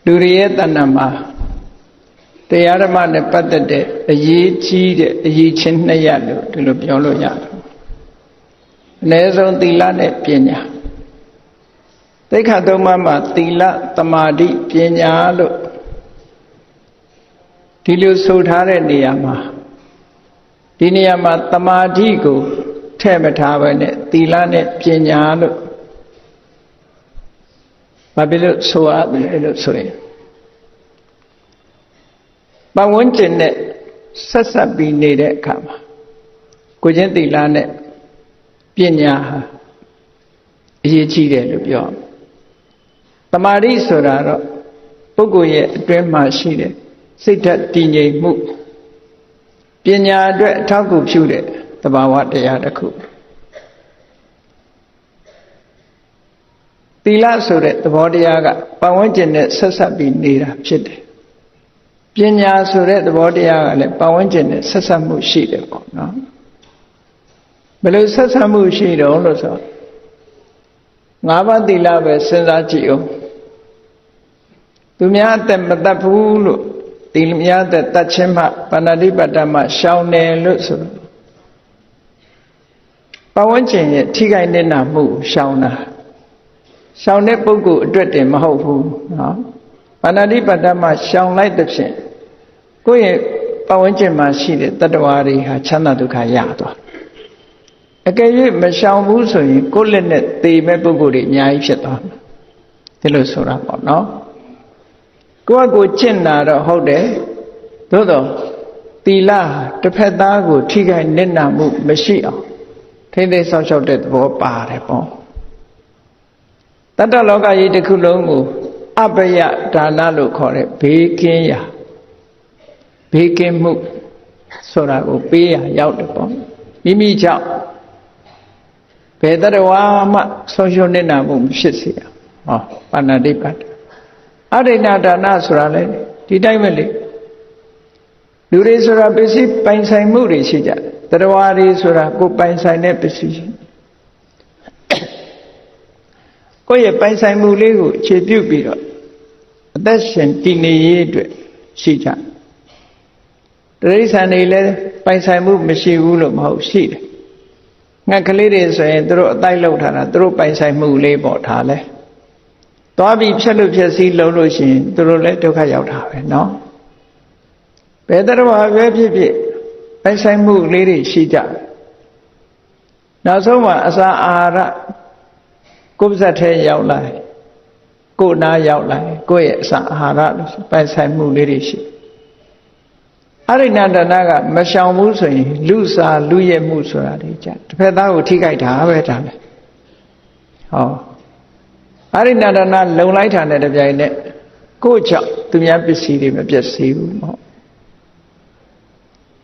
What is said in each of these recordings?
လူတွေရဲ့တဏ္ဍာမှာတရားဓမ္မနဲ့ပတ်သက်တဲ့အရေးကြီးတဲ့အရေးချင်းနှစ်ရပ်လို့ဒီလိုပြောလို့ရတယ်အနည်းဆုံးသီလနဲ့ပညာသိက္ခာသုံးပါးမှာသီလသမာဓိပညာလို့ဒီလိုဆိုထားတဲ့နေရာမှာဒီနေရာမှာသမာဓိကိုထည့်မထားဘဲနဲ့သီလနဲ့ပညာလို့ဘာဖြစ်လို့ဆိုရတယ်လို့ဆိုရင်ပတ်ဝန်းကျင်နဲ့ဆက်ဆက်ပြီးနေတဲ့အခါမှာကိုချင်းသီလနဲ့ပညာဟာအရေးကြီးတယ်လို့ပြောသမာဓိဆိုတာတော့ပုဂ္ဂိုလ်ရဲ့အတွင်းမှာရှိတဲ့စိတ်ဓာတ်တည်ငြိမ်မှုပညာအတွက်အထောက်အကူပြုတဲ့သဘာဝတရားတစ်ခုသီလဆိုတဲ့သဘောတရားကပတ်ဝန်းကျင်နဲ့ဆက်ဆက်ပြီးနေတာဖြစ်တယ်ပညာဆိုတဲ့သဘောတရားကလည်းပတ်ဝန်းကျင်နဲ့ဆက်ဆက်မှုရှိတယ်ပေါ့နော်ဘယ်လိုဆက်ဆက်မှုရှိတော့လို့ဆို၅ပါးသီလပဲစဉ်းစားကြည့်အောင်သူများအသက်မတတ်ဘူးလို့ဒီများတဲ့တတ်ချင်းမှပါဏာတိပါဒမှရှောင်တယ်လို့ဆိုပတ်ဝန်းကျင်ရဲ့ထိခိုက်နစ်နာမှုရှောင်တာရှောင်တဲ့ပုဂ္ဂိုလ်အတွက်တည်းမဟုတ်ဘူးနော်ပါဏာတိပါဒမှရှောင်လိုက်တဲ့ဖြင့်ကိုယ့်ရဲ့ပတ်ဝန်းကျင်မှာရှိတဲ့တတ္တဝါတွေဟာချမ်းသာဒုက္ခရသွားအကယ်၍မရှောင်ဘူးဆိုရင်ကိုယ့်လက်နဲ့သေမဲ့ပုဂ္ဂိုလ်တွေအများကြီးဖြစ်သွားတယ်ဒီလိုဆိုတာပေါ့နော်ကိုယ့်အကိုကျင့်တာတော့ဟုတ်တယ်သို့တော့သီလတစ်ဖက်သားကိုထိခိုက်နစ်နာမှုမရှိအောင်ထိမ့်သိမ်းဆောက်ရှောက်တဲ့သဘောပါတယ်ပေါ့တတ္တလောကကြီးတစ်ခုလုံးကိုအပယဒါနလို့ခေါ်တဲ့ဘေးကင်းရာဘေးကင်းမှုဆိုတာကိုပေးရရောက်တယ်ပေါ့မိမိကြောင့်ဘယ်တရဝါမှဆုံးရှုံးနစ်နာမှုမဖြစ်စေရဟောပါဏာတိပါဒအရိဏဒါနဆိုတာလေဒီတိုင်းပဲလေလူတွေဆိုတာပစ္စည်းပိုင်ဆိုင်မှုတွေရှိကြတယ်တရဝါတွေဆိုတာကိုယ်ပိုင်ဆိုင်တဲ့ပစ္စည်းကိုယ့်ရဲ့ပိုင်ဆိုင်မှုလေးကိုအခြေပြုပြီးတော့အသက်ရှင်တည်နေရေးအတွက်ရှိကြတိရစ္ဆာန်တွေလည်းပိုင်ဆိုင်မှုမရှိဘူးလို့မဟုတ်ရှိတယ်ငှက်ကလေးတွေဆိုရင်သူတို့အတိုက်လောက်ထားတာသူတို့ပိုင်ဆိုင်မှုလေးပေါ့ထားလဲသွားပြီးဖြက်လို့ဖြက်စီးလုံးလို့ရှိရင်သူတို့လည်းဒုက္ခရောက်တာပဲเนาะဘယ်တရဝါပဲဖြစ်ဖြစ်ပိုင်ဆိုင်မှုလေးတွေရှိကြနောက်ဆုံးမှာအစာအာဟာရကိုယ်ပါးစပ်ထဲရောက်လာကိုယ်နာရောက်လာကိုယ့်ရဲ့အစာအာဟာရပိုင်ဆိုင်မှုလေးတွေရှိအရိဏဒါနကမရှောင်ဘူးဆိုရင်လူစားလူရဲ့မှုဆိုတာတွေကြတစ်ဖက်သားကိုထိခိုက်တာပဲဒါပဲဟောအရိဏဒါနလုံလိုက်တာနဲ့တပြိုင်နက်ကိုယ့်ကြောင့်သူများပစ္စည်းတွေမပျက်စီးဘူးမဟုတ်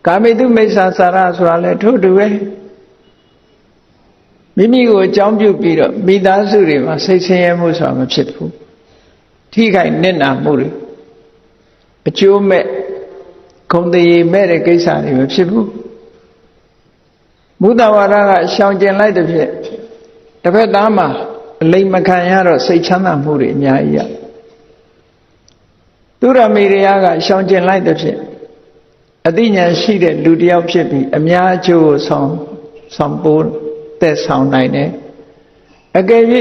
ကာမိတုမိစ္ဆာစာရဆိုတာလဲထို့တူပဲမိမိကိုအကြောင်းပြုပြီးတော့မိသားစုတွေမှာစိတ်ဆင်းရဲမှုဆိုတာမဖြစ်ဘူးထိခိုက်နစ်နာမှုတွေအကျိုးမဲ့ဂုဏ်တရေမဲ့တဲ့ကိစ္စတွေမဖြစ်ဘူးမုဒ္ဒဝါဒကရှောင်ကျင်လိုက်တဲ့ဖြင့်တစ်ဖက်သားမှာအလိမ်မခံရတော့စိတ်ချမ်းသာမှုတွေအများကြီးရသူရမေရိယကရှောင်ကျင်လိုက်တဲ့ဖြင့်အသိဉာဏ်ရှိတဲ့လူတစ်ယောက်ဖြစ်ပြီးအများအကျိုးကိုဆောင်ပိုးသက်ဆောင်နိုင်တယ်အကယ်၍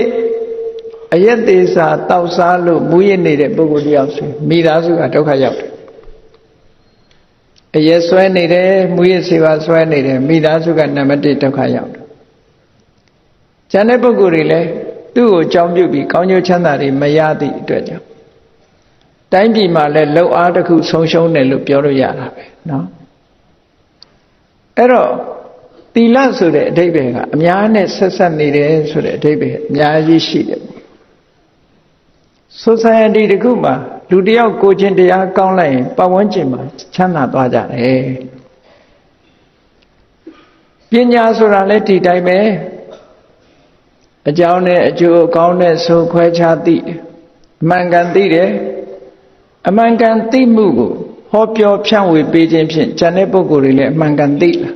အယက်သေးစာတောက်စားလို့မူးရနေတဲ့ပုဂ္ဂိုလ်တစ်ယောက်ဆိုမိသားစုကဒုက္ခရောက်တယ်အယက်ဆွဲနေတယ်မူးရစေပါဆွဲနေတယ်မိသားစုကနံပါတ်1ဒုက္ခရောက်တယ်ကျန်တဲ့ပုဂ္ဂိုလ်တွေလည်းသူ့ကိုအကြောင်းပြုပြီးကောင်းကျိုးချမ်းသာတွေမရသည့်အတွက်ကြောင့်တိုင်းပြည်မှာလည်းလှုပ်အားတစ်ခုဆုံးရှုံးတယ်လို့ပြောလို့ရတာပဲเนาะအဲ့တော့သီလဆိုတဲ့အဓိပ္ပာယ်ကအများနဲ့ဆက်ဆက်နေတယ်ဆိုတဲ့အဓိပ္ပာယ်အများကြီးရှိတယ် society တခုမှာလူတစ်ယောက်ကိုချင်းတရားကောင်းလိုက်ရင်ပတ်ဝန်းကျင်မှာချမ်းသာသွားကြတယ်ပညာဆိုတာလည်းဒီတိုင်းပဲအကြောင်းနဲ့အကျိုးအကောင်းနဲ့ဆိုခွဲခြားသိအမှန်ကန်သိတယ်အမှန်ကန်သိမှုကိုဟောပြောဖြန့်ဝေပေးခြင်းဖြင့်ဉာဏ်တဲ့ပုဂ္ဂိုလ်တွေလည်းအမှန်ကန်သိလာ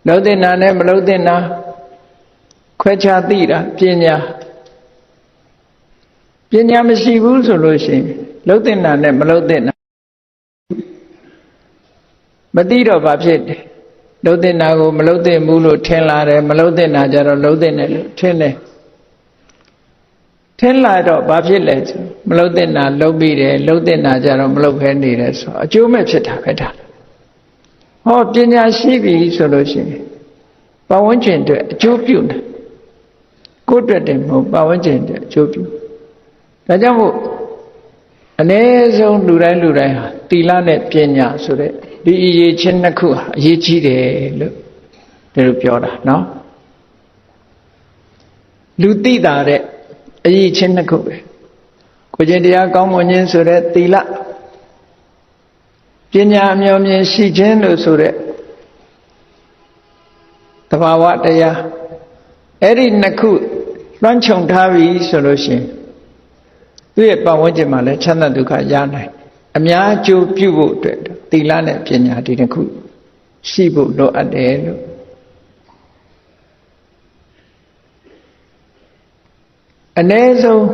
လုံးတဲ့နာနဲ့မလုံးတဲ့နာခွဲခြားသိတာပညာ ပညာမရှိဘူးဆိုလို့ရှိရင်လှုပ်တဲ့နာနဲ့မလှုပ်တဲ့နာမသိတော့ဘာဖြစ်တယ်လှုပ်တဲ့နာကိုမလှုပ်တဲ့ဘူးလို့ထင်လာတယ်မလှုပ်တဲ့နာကြတော့လှုပ်တဲ့နဲ့လို့ထင်တယ်ထင်လာတော့ဘာဖြစ်လဲဆိုမလှုပ်တဲ့နာလှုပ်ပြီးတယ်လှုပ်တဲ့နာကြတော့မလှုပ်ဖဲနေတယ်ဆိုအကျိုးမဲ့ဖြစ်တာပဲဒါဟောပညာရှိပြီဆိုလို့ရှိရင်ပတ်ဝန်းကျင်အတွက်အကျိုးပြုတယ်ကိုယ်အတွက်တည်းမဟုတ်ပတ်ဝန်းကျင်အတွက်အကျိုးပြုဒါကြောင့်မို့အ ਨੇ ဆုံးလူတိုင်းဟာသီလနဲ့ပညာဆိုတဲ့ဒီအရေးချင်းနှစ်ခုဟာအရေးကြီးတယ်လို့ဒီလိုပြောတာเนาะလူသိတာတဲ့အရေးချင်းနှစ်ခုပဲကိုကျင့်တရားကောင်းမွန်ခြင်းဆိုတဲ့သီလပညာအမျှော်မြင်ရှိခြင်းလို့ဆိုတဲ့သဘာဝတရားအဲ့ဒီနှစ်ခုလွှမ်းခြုံထားပြီဆိုလို့ရှိရင်သူ့ရဲ့ပတ်ဝန်းကျင်မှာလည်းချမ်းသာဒုက္ခရနိုင်အများအကျိုးပြုဖို့အတွက်သီလနဲ့ပညာဒီတစ်ခုရှိဖို့လိုအပ်တယ်လို့အ ਨੇ ဆုံး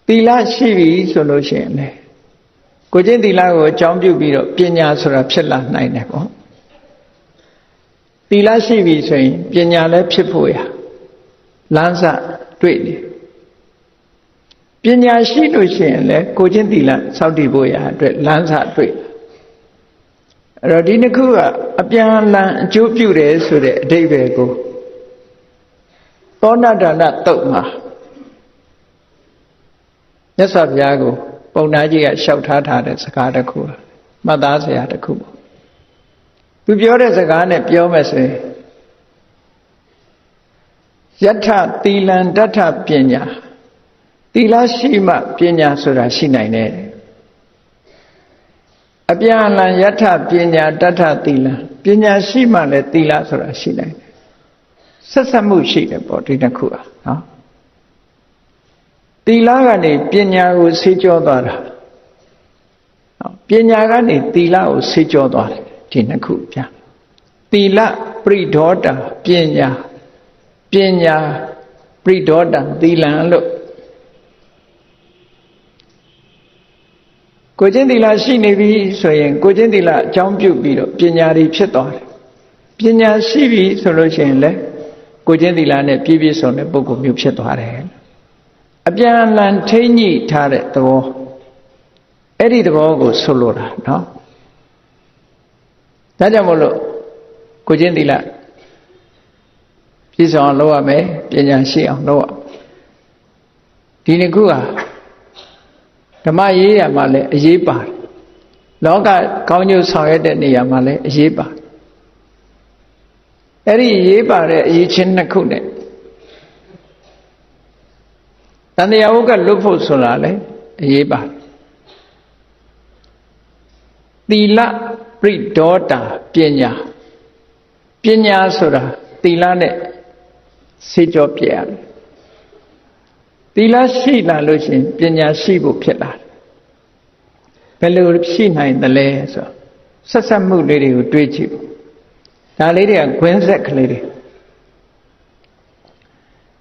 သီလရှိပြီဆိုလို့ရှိရင်လေကိုကျင့်သီလကိုအကြောင်းပြုပြီးတော့ပညာဆိုတာဖြစ်လာနိုင်တယ်ပေါ့သီလရှိပြီဆိုရင်ပညာလည်းဖြစ်ဖို့ရလမ်းစတွေ့တယ်ပညာရှိလို့ရှိရင်လည်းကိုကျင့်သီလစောင့်တည်ဖို့ရအတွက်လမ်းစတွေ့အဲ့တော့ဒီနှစ်ခုကအပြန်အလှန်အကျိုးပြုတယ်ဆိုတဲ့အဓိပ္ပာယ်ကိုသောဏဒါနတုတ်မှာမြတ်စွာဘုရားကိုပုံနာကြီးကလျှောက်ထားတဲ့စကားတစ်ခုမှတ်သားစရာတစ်ခုပေါ့သူပြောတဲ့စကားနဲ့ပြောမယ်ဆိုရင်ယထသီလံတထပညာသီလရှိမှပညာဆိုတာရှိနိုင်တယ်အပြန်အလှန်ယထပညာတထသီလံပညာရှိမှလည်းသီလဆိုတာရှိနိုင်တယ်ဆက်ဆက်မှုရှိတယ်ပေါ့ဒီတစ်ခုอ่ะเนาะသီလကနေပညာကိုဆေးကြောသွားတာပညာကနေသီလကိုဆေးကြောသွားတယ်ဒီနှစ်ခုပြန်သီလပရိဒေါတပညာပညာပရိဒေါတသီလံလို့ကိုကျင့်သီလရှိနေပြီဆိုရင်ကိုကျင့်သီလအကြောင်းပြုပြီးတော့ပညာတွေဖြစ်သွားတယ်ပညာရှိပြီဆိုလို့ရှိရင်လည်းကိုကျင့်သီလနဲ့ပြည့်ပြည့်စုံတဲ့ပုဂ္ဂိုလ်မျိုးဖြစ်သွားတယ်အပြန်အလှန်ထိမ့်ညှိထားတဲ့သဘောအဲ့ဒီသဘောကိုဆိုလိုတာเนาะဒါကြောင့်မို့လို့ကိုကျင့်သီလပြည့်စုံအောင်လုပ်ရမယ်ပညာရှိအောင်လုပ်ရဒီနှစ်ခုဟာဓမ္မရေးရမှာလည်းအရေးပါတယ်လောကကောင်းကျိုးဆောင်ရွက်တဲ့နေရာမှာလည်းအရေးပါအဲ့ဒီရေးပါတဲ့အရေးချင်းနှစ်ခုနဲ့တန်တရားဝကလွတ်ဖို့ဆိုတာလည်းအရေးပါသီလပရိဒေါတပညာပညာဆိုတာသီလနဲ့စေကြောပြရတယ်သီလရှိလာလို့ရှိရင်ပညာရှိဖို့ဖြစ်လာတယ်ဘယ်လိုရှိနိုင်သလဲဆိုဆက်ဆက်မှုလေးတွေကိုတွေးကြည့်ဒါလေးတွေကခွင်းဆက်ကလေးတွေ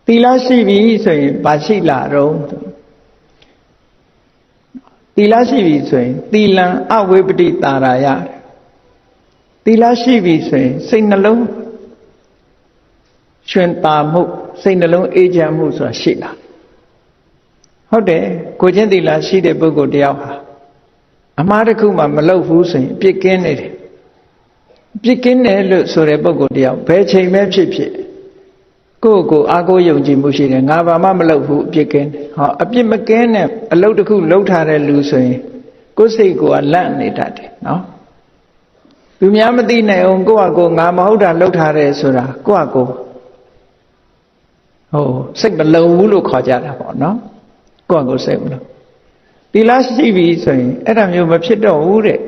သီလရှိပြီဆိုရင်ဘာရှိလာတော့သီလရှိပြီဆိုရင်သီလံအဝိပတိတာရာယသီလရှိပြီဆိုရင်စိတ်နှလုံးရှင်သာမှုစိတ်နှလုံးအေးချမ်းမှုဆိုတာရှိလာဟုတ်တယ်ကိုချင်းသီလရှိတဲ့ပုဂ္ဂိုလ်တယောက်ဟာအမှားတစ်ခုမှမလုပ်ဘူးဆိုရင်ပြစ်ကင်းနေတယ်ပြစ်ကင်းတယ်လို့ဆိုတဲ့ပုဂ္ဂိုလ်တယောက်ဘယ်ချိန်ပဲဖြစ်ဖြစ်ကိုယ့်ကိုအားကိုးယုံကြည်မှုရှိတယ်ငါဘာမှမလုပ်ဘူးအပြစ်ကင်းတယ်ဟောအပြစ်မကင်းတဲ့အလုပ်တစ်ခုလုပ်ထားတဲ့လူဆိုရင်ကိုယ်စိတ်ကလန့်နေတတ်တယ်နော်သူများမသိနိုင်အောင်ကိုယ့်ဟာကိုယ်ငါမဟုတ်တာလုပ်ထားတယ်ဆိုတာကိုယ့်ဟာကိုယ်စိတ်မလုံဘူးလို့ခေါ်ကြတာပေါ့နော်ကိုယ့်ဟာကိုယ်စိတ်မလုံသီလရှိပြီဆိုရင်အဲ့ဒါမျိုးမဖြစ်တော့ဘူးတဲ့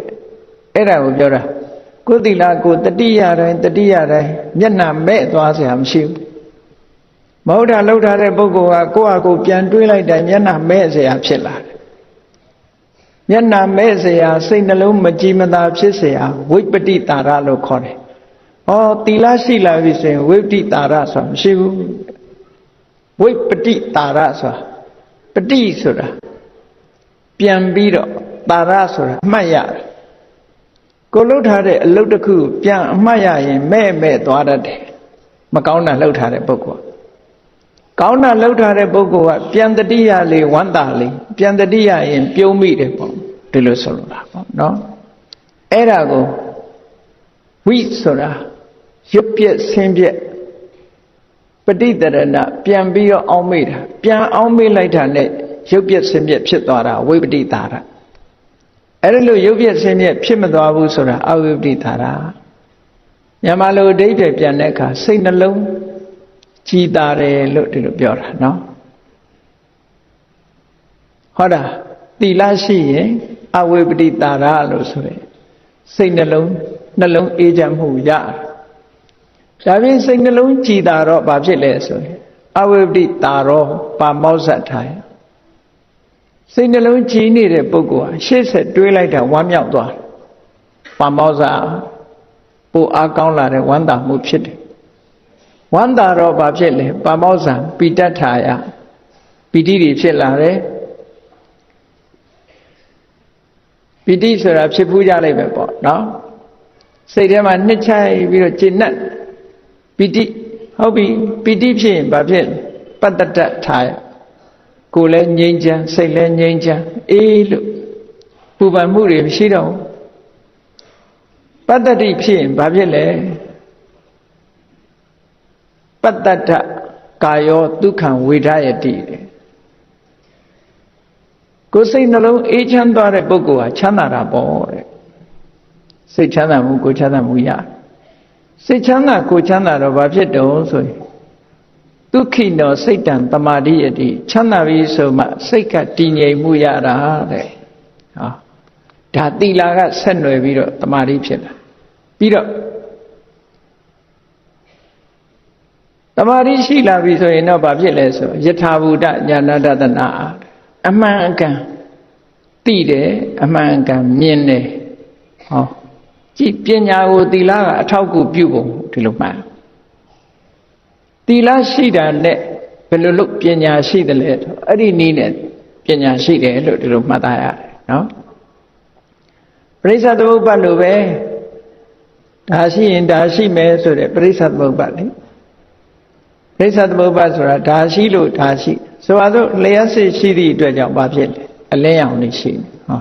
အဲ့ဒါကိုပြောတာကိုယ်သီလကိုတတိယတိုင်းမျက်နှာမဲ့သွားစရာမရှိဘူးမဟုတ်တာလှုပ်ထားတဲ့ပုဂ္ဂိုလ်ကကိုယ့်ဟာကိုယ်ပြန်တွေးလိုက်တိုင်းမျက်နှာမဲ့စရာဖြစ်လာတယ်မျက်နှာမဲ့စရာစိတ်နှလုံးမကြည်မသာဖြစ်စရာဝိပတိတာရလို့ခေါ်တယ်ဟောသီလရှိလာပြီဆိုရင်ဝိပတိတာရဆိုတာမရှိဘူးဝိပတိတာရဆိုတာ ပတိဆိုတာပြန်ပြီးတော့တာရဆိုတာအမှတ်ရတယ်ကိုလှုပ်ထားတဲ့အလုပ်တစ်ခုပြန်အမှတ်ရရင်မဲ့သွားတတ်တယ်မကောင်းတာလှုပ်ထားတဲ့ပုဂ္ဂိုလ်ကောင်းတာလှုပ်ထားတဲ့ပုဂ္ဂိုလ်ကပြန်တတိယလေးဝမ်းသာလေးပြန်တတိယရင်ပြုံးမိတယ်ပေါ့ဒီလိုဆိုလိုတာပေါ့နော်အဲ့ဒါကိုဝိဆိုတာရုပ်ပြက်ဆင်းပြက်ပဋိတရဏပြန်ပြီးတော့အောင်းမိတာပြန်အောင်းမိလိုက်တာနဲ့ရုပ်ပြက်ဆင်းပြက်ဖြစ်သွားတာဝိပတိတာရအဲ့ဒါလို့ရုပ်ပြက်ဆင်းပြက်ဖြစ်မသွားဘူးဆိုတာအဝိပတိတာရမြန်မာလိုအဓိပ္ပာယ်ပြန်တဲ့အခါစိတ်နှလုံးကြည်တာတယ်လို့ဒီလိုပြောတာနော်ဟုတ်တာသီလရှိရင်အဝိပတိတာရလို့ဆိုရင်စိတ်နှလုံးအေးချမ်းမှုရတယ်ဒါပြင်စိတ်နှလုံးကြည်တာတော့ဘာဖြစ်လဲဆိုရင်အဝိပတိတာရောပါမောဇ္ဇထာယစိတ်နှလုံးကြည်နေတဲ့ပုဂ္ဂိုလ်ဟာရှေ့ဆက်တွေးလိုက်တာဝမ်းမြောက်သွားတယ်ပါမောဇ္ဇပိုအားကောင်းလာတဲ့ဝမ်းသာမှုဖြစ်တယ်ဝမ်းသာတော့ဘာဖြစ်လဲပါမောဇ္ဇပိတ္ထာယပီတိတွေဖြစ်လာတယ်ပီတိဆိုတာဖြစ်ဖူးကြလိုက်ပဲပေါ့နော်စိတ်ထဲမှာနှစ်ချိုက်ပြီးတော့ကျေနပ်ပီတိဟုတ်ပြီပီတိဖြစ်ရင်ဘာဖြစ်လဲပတ္တတထာယကိုယ်လည်းငြိမ်းချမ်းစိတ်လည်းငြိမ်းချမ်းအေးလို့ပူပန်မှုတွေမရှိတော့ဘူးပတ္တတိဖြစ်ရင်ဘာဖြစ်လဲပတ္တတကာယောဒုက္ခံဝေဒယတိကိုယ်စိတ်နှလုံးအေးချမ်းသွားတဲ့ပုဂ္ဂိုလ်ဟာချမ်းသာတာပေါ့တဲ့စိတ်ချမ်းသာမှုကိုယ်ချမ်းသာမှုရစိတ်ချမ်းသာကိုယ်ချမ်းသာတော့ဘာဖြစ်တုံးဆိုရင်ဒုက္ခိနောစိတ်တံတမာတိယတိချမ်းသာပြီဆိုမှစိတ်ကတည်ငြိမ်မှုရတာတဲ့ဟောဒါသီလကဆက်နွယ်ပြီးတော့တမာတိဖြစ်လာပြီးတော့တမာတိရှိလာပြီဆိုရင်တော့ဘာဖြစ်လဲဆိုယထာဘူတညာနာတတနာအမှန်အကန်သိတယ်အမှန်အကန်မြင်တယ်ဟောကြည်ပညာကိုသီလကအထောက်အကူပြုဖို့ဒီလိုမှန်သီလရှိတာနဲ့ဘယ်လိုလုပ်ပညာရှိတယ်လဲအဲ့ဒီနည်းနဲ့ပညာရှိတယ်လို့ဒီလိုမှတ်သားရတယ်နော်ပရိစ္ဆသမုပ္ပါလိုပဲဒါရှိရင်ဒါရှိမယ်ဆိုတဲ့ပရိစ္ဆသမုပ္ပါလေပရိစ္ဆသမုပ္ပါဆိုတာဒါရှိလို့ဒါရှိဆိုပါစို့လျှက်စစ်ရှိသည့်အတွက်ကြောင့်ဘာဖြစ်လဲအလင်းရောင်နေရှိဟော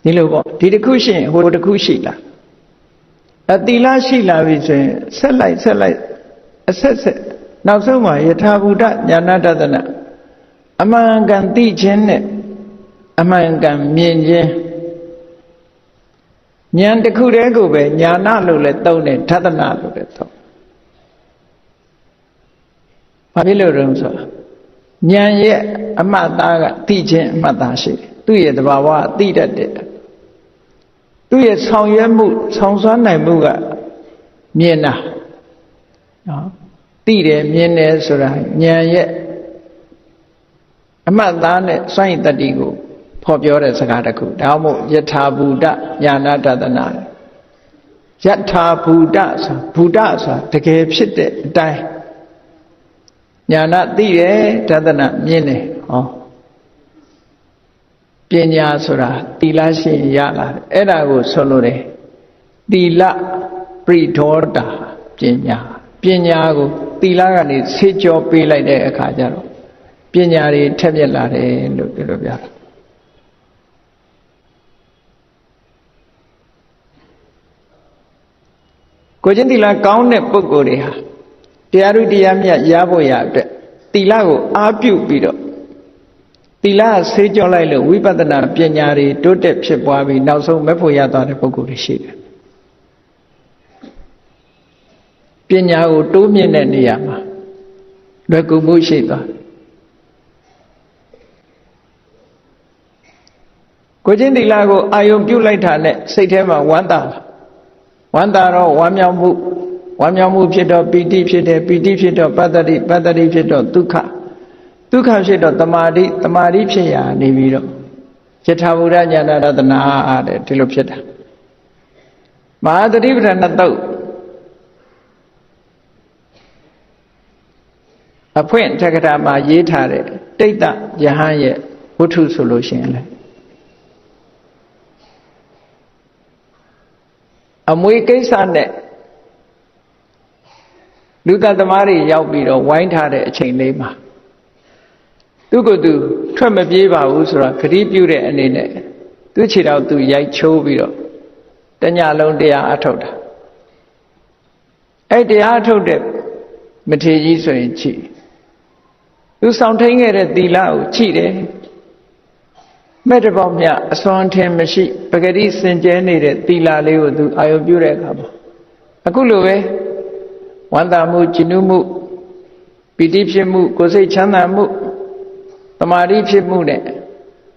ဒီလိုပေါ့ဒီတစ်ခုရှိရင်ဟိုတစ်ခုရှိလားအတိလရှိလာပြီဆိုရင်ဆက်လိုက်အဆက်နောက်ဆုံးမှာယထာဘူတညာနာတတနာအမှန်ကန်သိခြင်းနဲ့အမှန်ကန်မြင်ခြင်းဉာဏ်တစ်ခုတည်းကိုပဲညာနာလို့လည်းသုံးတယ်ထသနာလို့လည်းသုံးဘာဖြစ်လို့လဲဆိုတော့ဉာဏ်ရဲ့အမှတ်သားကသိခြင်းအမှတ်သားရှိတယ်သူ့ရဲ့သဘာဝသိတတ်တယ်သူ့ရဲ့ဆောင်ရွက်မှုဆောင်စွမ်းနိုင်မှုကမြင်တာနော်သိတယ်မြင်တယ်ဆိုတာဉာဏ်ရဲ့အမှတ်သားနဲ့စွန့်ရည်တတ္တိကိုဖော်ပြောတဲ့စကားတစ်ခုဒါမှမဟုတ်ယထာဘူတညာနာတတနာယထာဘူတဆိုဘူတဆိုတာတကယ်ဖြစ်တဲ့အတိုင်းညာနာသိတယ်တတနာမြင်တယ်ဟောပညာဆိုတာသီလရှိရင်ရလာတယ်အဲ့ဒါကိုဆိုလို့တယ်သီလပရိဒေါတာပညာကိုသီလကနေဆေးကြောပေးလိုက်တဲ့အခါကျတော့ပညာတွေထက်မြက်လာတယ်လို့ပြောလို့ပြတာကိုချင်းသီလကောင်းတဲ့ပုဂ္ဂိုလ်တွေဟာတရားဥတရားမြတ်ရဖို့ရအတွက်သီလကိုအားပြုပြီးတော့သီလဆေးကြောလိုက်လို့ဝိပဿနာပညာတွေတိုးတက်ဖြစ်ပွားပြီးနောက်ဆုံးမဲ့ဖို့ရသွားတဲ့ပုဂ္ဂိုလ်တွေရှိတယ်ပညာကိုတိုးမြင့်တဲ့နေရာမှာလွယ်ကူမှုရှိသွားကိုချင်းသီလကိုအာယုံပြုလိုက်တာနဲ့စိတ်ထဲမှာဝမ်းသာတော့ဝမ်းမြောက်မှုဖြစ်တော့ပီတိဖြစ်တယ်ပီတိဖြစ်တော့ပတ္တိဖြစ်တော့ဒုက္ခဖြစ်တော့တမာတိဖြစ်ရာနေပြီးတော့ယထာဘူတညာနာတတနာတဲ့ဒီလိုဖြစ်တာမဟာသတိပဋ္ဌာန်သုတ် အဖွင့်ထက္ကထာမှာရေးထားတဲ့တိတ္တယဟန်ရဲ့ဝတ္ထုဆိုလို့ရှိရင်လေအမွေကိစ္စနဲ့လူသတ်သမားတွေရောက်ပြီးတော့ဝိုင်းထားတဲ့အချိန်လေးမှာသူကသူထွက်မပြေးပါဘူးဆိုတော့ဂတိပြုတဲ့အနေနဲ့သူခြေတော်သူရိုက်ချိုးပြီးတော့တညလုံးတရားအထုတ်တာအဲ့တရားအထုတ်တဲ့မထေရကြီးဆိုရင်ကြည့်သူဆောင်ထိန်ခဲ့တဲ့သီလကိုကြည့်တယ်မဲ့တပေါက်မြအစွမ်းထင်မရှိပဂတိစင်ကြဲနေတဲ့သီလလေးကိုသူအာရုံပြုတဲ့အခါမှာအခုလိုပဲဝန္တာမှုကျဉ်မှုပီတိဖြစ်မှုကိုယ်စိတ်ချမ်းသာမှုသမာဓိဖြစ်မှုနဲ့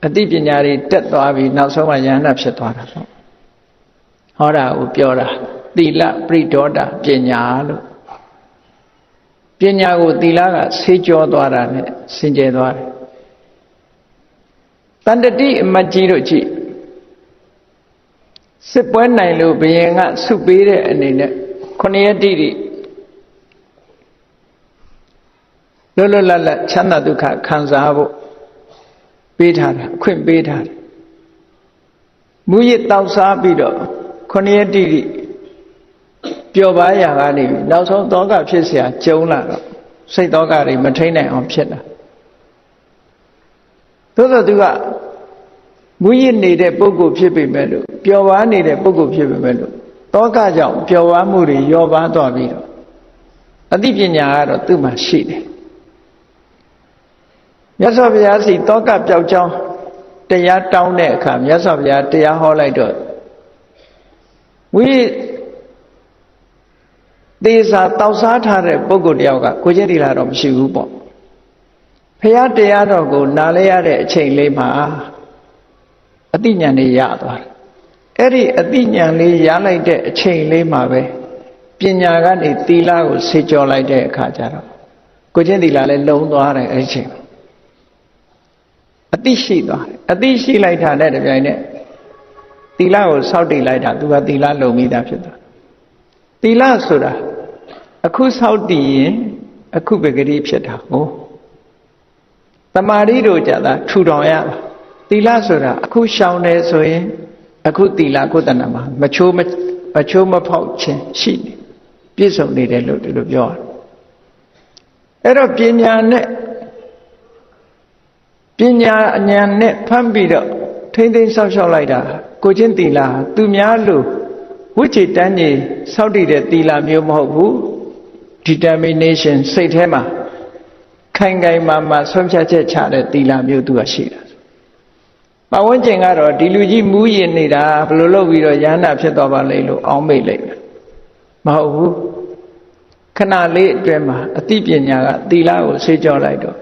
အသိပညာတွေတက်သွားပြီးနောက်ဆုံးမှဉာဏ်ဖြစ်သွားတာပေါ့ဟောတာကိုပြောတာသီလပရိဒေါတပညာလို့ပညာကိုသီလကဆေးကြောသွားတာနဲ့စင်ကြယ်သွားတယ်တန်တတိအမတ်ကြီးတို့ကြည့်စစ်ပွဲနိုင်လို့ဘုရင်ကဆုပေးတဲ့အနေနဲ့9ရက်တိတိလွတ်လွတ်လပ်လပ်ချမ်းသာဒုက္ခခံစားဖို့ပေးထားတာအခွင့်ပေးထားတယ်မူရစ်တောက်စားပြီးတော့9ရက်တိတိပျော်ပါရာကနေနောက်ဆုံးတောကဖြစ်เสียကျုံလာတော့စိတ်တောကတွေမထိန်နိုင်အောင်ဖြစ်တာသို့သောသူကမူရစ်နေတဲ့ပုဂ္ဂိုလ်ဖြစ်ပေမဲ့လို့ပျော်ပါနေတဲ့ပုဂ္ဂိုလ်ဖြစ်ပေမဲ့လို့တောကကြောင့်ပျော်ပါမှုတွေလျော့ပါသွားပြီးတော့အသိပညာကတော့သူ့မှာရှိတယ်မြတ်စွာဘုရားစီတောကပျောက်ကြောင်းတရားတောင်းတဲ့အခါမြတ်စွာဘုရားတရားဟောလိုက်တော့ဝိသေစာတောက်စားထားတဲ့ပုဂ္ဂိုလ်တယောက်ကကိုကျက်တိလာတော့မရှိဘူးပေါ့ဘုရားတရားတော်ကိုနားလဲရတဲ့အချိန်လေးမှာအသိဉာဏ်လေးရသွားတယ်အဲ့ဒီအသိဉာဏ်လေးရလိုက်တဲ့အချိန်လေးမှာပဲပညာကနေသီလကိုဆေးကြောလိုက်တဲ့အခါကျတော့ကိုကျက်တိလာလည်းလုံသွားတယ်အဲ့ဒီချိန်အသိရှိသွားတယ်အသိရှိလိုက်တာနဲ့တပြိုင်နက်သီလကိုစောင့်တည်လိုက်တာသူကသီလလုံပြီးသားဖြစ်သွားသီလဆိုတာအခုစောင့်တည်ရင်အခုပဂတိဖြစ်တာဟုတ်တမာရီတို့ကြတာထူထောင်ရတာသီလဆိုတာအခုရှောင်တယ်ဆိုရင်အခုသီလကိုယ်တဏ္ဍမှာမချိုးမဖောက်ခြင်းရှိနေပြည့်စုံနေတယ်လို့ဒီလိုပြောရတယ်အဲ့တော့ပညာနဲ့ပညာအဉာဏ်နဲ့ဖမ်းပြီးတော့ထိမ့်သိမ်းဆောက်ရှောက်လိုက်တာကိုချင်းသီလသူများလို့ဝိจิตတန်းကြီးစောင့်တည်တဲ့သီလမျိုးမဟုတ်ဘူး determination စိတ်ထဲမှာခိုင်ခိုင်မာမာဆုံးဖြတ်ချက်ချတဲ့သီလမျိုးသူကရှိတာပတ်ဝန်းကျင်ကတော့ဒီလူကြီးမူးယစ်နေတာဘယ်လိုလုပ်ပြီးတော့ယန္တာဖြစ်သွားပါလိမ့်လို့အောင်းမိတ်လိုက်မဟုတ်ဘူးခဏလေးအတွင်းမှာအသိပညာကသီလကိုဆေးကြောလိုက်တော့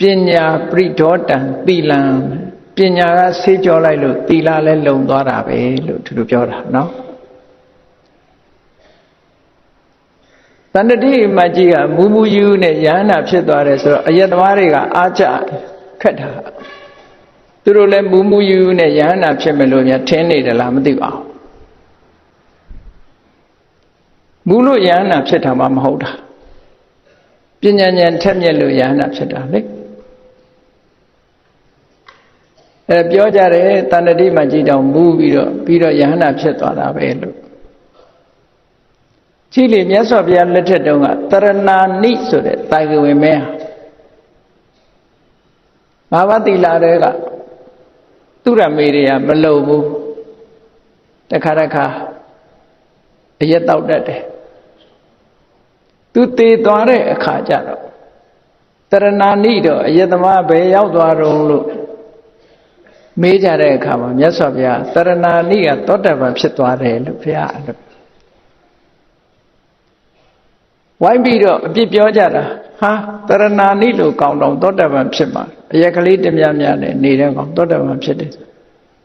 ပညာပရိဒေါတံသီလံပညာကဆေးကြောလိုက်လို့သီလလည်းလုံသွားတာပဲလို့သူတို့ပြောတာနော်တဏ္ဍတိမကြီးကမူမူယူနဲ့ယန္တာဖြစ်သွားတယ်ဆိုတော့အယက်သမားတွေကအားကြခက်တာသူတို့လည်းမူမူယူနဲ့ယန္တာဖြစ်မယ်လို့များထင်နေတယ်လားမသိပါဘူးမူလို့ယန္တာဖြစ်တာမှမဟုတ်တာပညာဉာဏ်ထက်မြက်လို့ယန္တာဖြစ်တာလေပြောကြတယ်တဏ္ဍတိမကြီးတောင်မူပြီးတော့ယန္တာဖြစ်သွားတာပဲလို့ကြည့်လေမြတ်စွာဘုရားလက်ထက်တုန်းကတရဏာနိဆိုတဲ့တာဂဝင်မဲဘာဝတိလာတွေကသူရမေတွေကမလုံဘူးတခါအရက်တောက်တတ်တယ်သူသေသွားတဲ့အခါကျတော့တရဏာနိတော့အရက်သမားဘယ်ရောက်သွားတော့လို့မေးကြတဲ့အခါမှာမြတ်စွာဘုရားတရဏာနိကသောတာပန်ဖြစ်သွားတယ်လို့ဘုရားဝိုင်းပြီးတော့အပြစ်ပြောကြတာဟာတရဏာနိလို့ကောင်းတော့သောတာပန်ဖြစ်မှာအရက်ကလေးတများများနဲ့နေတဲ့ကောင်သောတာပန်ဖြစ်တယ်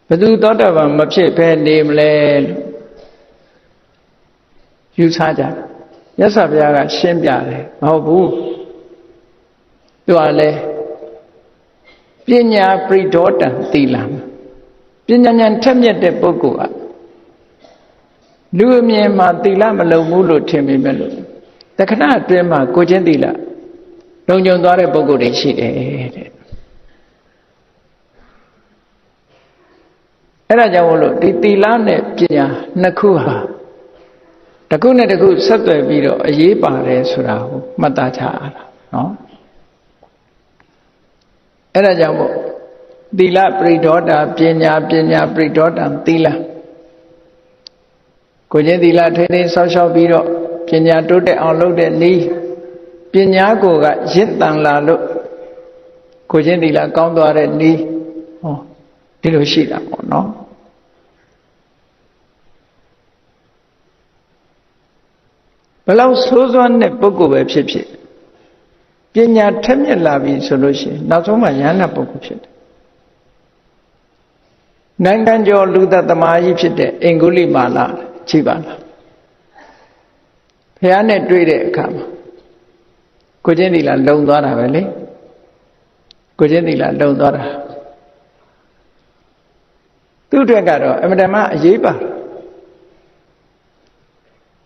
ဘယ်သူသောတာပန်မဖြစ်ဘဲနေမလဲလို့ယူဆကြတယ်မြတ်စွာဘုရားကရှင်းပြတယ်မဟုတ်ဘူးသူကလည်းပညာပရိဒေါတံသီလံပညာဉာဏ်ထက်မြက်တဲ့ပုဂ္ဂိုလ်ကလူအမြင်မှာသီလမလုံဘူးလို့ထင်မိမဲ့လို့တခဏအတွင်းမှာကိုချင်းသီလ လုံခြုံသွားတဲ့ပုဂ္ဂိုလ်တွေရှိတယ်တဲ့အဲ့ဒါကြောင့်မို့လို့ဒီသီလနဲ့ပညာနှစ်ခုဟာတစ်ခုနဲ့တစ်ခုဆက်သွယ်ပြီးတော့အရေးပါတယ်ဆိုတာကိုမှတ်သားချရတာနော်အဲ့ဒါကြောင့်မို့သီလပရိဒေါတာပညာပညာပရိဒေါတံသီလကိုချင်းသီလထိန်းသိမ်းဆောက်ရှောက်ပြီးတော့ပညာတိုးတက်အောင်လုပ်တဲ့နည်းပညာကိုကရင့်တန်လာလို့ကိုချင်းသီလကောင်းသွားတဲ့နည်းဟောဒီလိုရှိတာပေါ့နော်ဘယ်လောက်ဆိုးစွမ်းတဲ့ပုဂ္ဂိုလ်ပဲဖြစ်ဖြစ်ပညာထက်မြက်လာပြီဆိုလို့ရှိရင်နောက်ဆုံးမှယန္တာပုဂ္ဂိုလ်ဖြစ်တယ်နိုင်ငံကျော်လူသက်သမားကြီးဖြစ်တဲ့အင်္ဂုလိမာလကြည့်ပါလားဘုရားနဲ့တွေ့တဲ့အခါမှာကိုချင်းသီလလုံသွားတာပဲလေကိုချင်းသီလလုံသွားတာသူ့အတွက်ကတော့အမှန်တမ်းအရေးပါ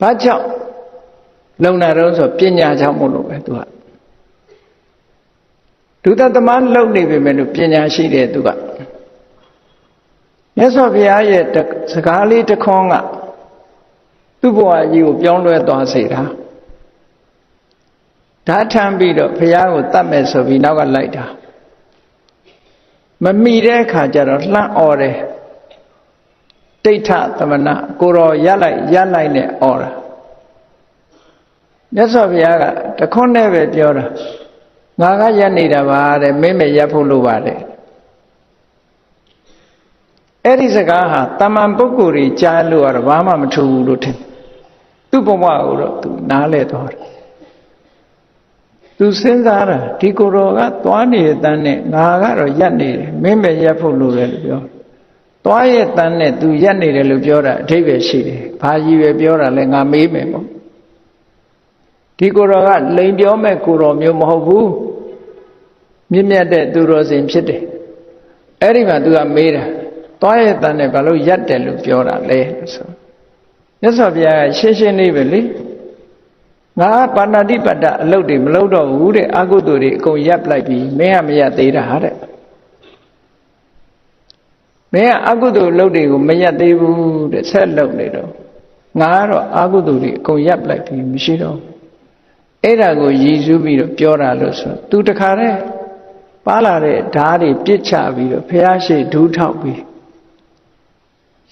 ဘာကြောင့်လုံတာတော့ဆိုပညာကြောင့်မို့လို့ပဲသူကလူသက်သမားလုံနေပြီမဲ့လို့ပညာရှိတယ်သူကမြတ်စွာဘုရားရဲ့စကားလေးတစ်ခွန်းကသူ့ဘဝကြီးကိုပြောင်းလဲသွားစေတာဓာထမ်းပြီးတော့ဘုရားကိုတတ်မယ်ဆိုပြီးနောက်ကလိုက်တာမမိတဲ့အခါကျတော့လှမ်းអော်တယ်တိဋ္ဌသမဏကိုတော်ရလိုက်နဲ့អော်တာမြတ်စွာဘုရားကတခွန်းနဲ့ပဲပြောတာငါကရပ်နေတာပါတဲ့မင်းမရပ်ဖို့လိုပါတယ်အဲ့ဒီစကားဟာတမန်ပုဂ္ဂိုလ်တွေကြားလို့ကတော့ဘာမှမထူဘူးလို့ထင်သူ့ဘဝကိုတော့သူနားလဲသွားတယ်သူစဉ်းစားတာဒီကိုယ်တော်ကသွားနေတဲ့တန်းနဲ့ငါကတော့ရပ်နေတယ်မင်းပဲရပ်ဖို့လိုတယ်လို့ပြောသွားရဲ့တန်းနဲ့သူရပ်နေတယ်လို့ပြောတာအဓိပ္ပာယ်ရှိတယ်ဘာကြီးပဲပြောတာလဲငါမေးမယ်ပေါ့ဒီကိုယ်တော်ကလိန်ပြောမဲ့ကိုယ်တော်မျိုးမဟုတ်ဘူးမြင့်မြတ်တဲ့သူတော်စင်ဖြစ်တယ်အဲ့ဒီမှာသူကမေးတာသွားရဲ့တန်းနဲ့ဘာလို့ရပ်တယ်လို့ပြောတာလဲဆိုမြတ်စွာဘုရားကရှင်းရှင်းလေးပဲလေငါပါဏာတိပတ္တအလုပ်တွေမလုပ်တော့ဘူးတဲ့အကုသိုလ်တွေအကုန်ရပ်လိုက်ပြီမင်းကမရပ်သေးတာတဲ့မင်းကအကုသိုလ်လုပ်တွေကိုမရပ်သေးဘူးတဲ့ဆက်လုပ်နေတော့ငါကတော့အကုသိုလ်တွေအကုန်ရပ်လိုက်ပြီမရှိတော့အဲ့ဒါကိုရည်စူးပြီးတော့ပြောတာလို့ဆိုသူတခါတည်းပါလာတဲ့ဓာတ်တွေပြစ်ချပြီးတော့ဖះရှိဒူးထောက်ပြီး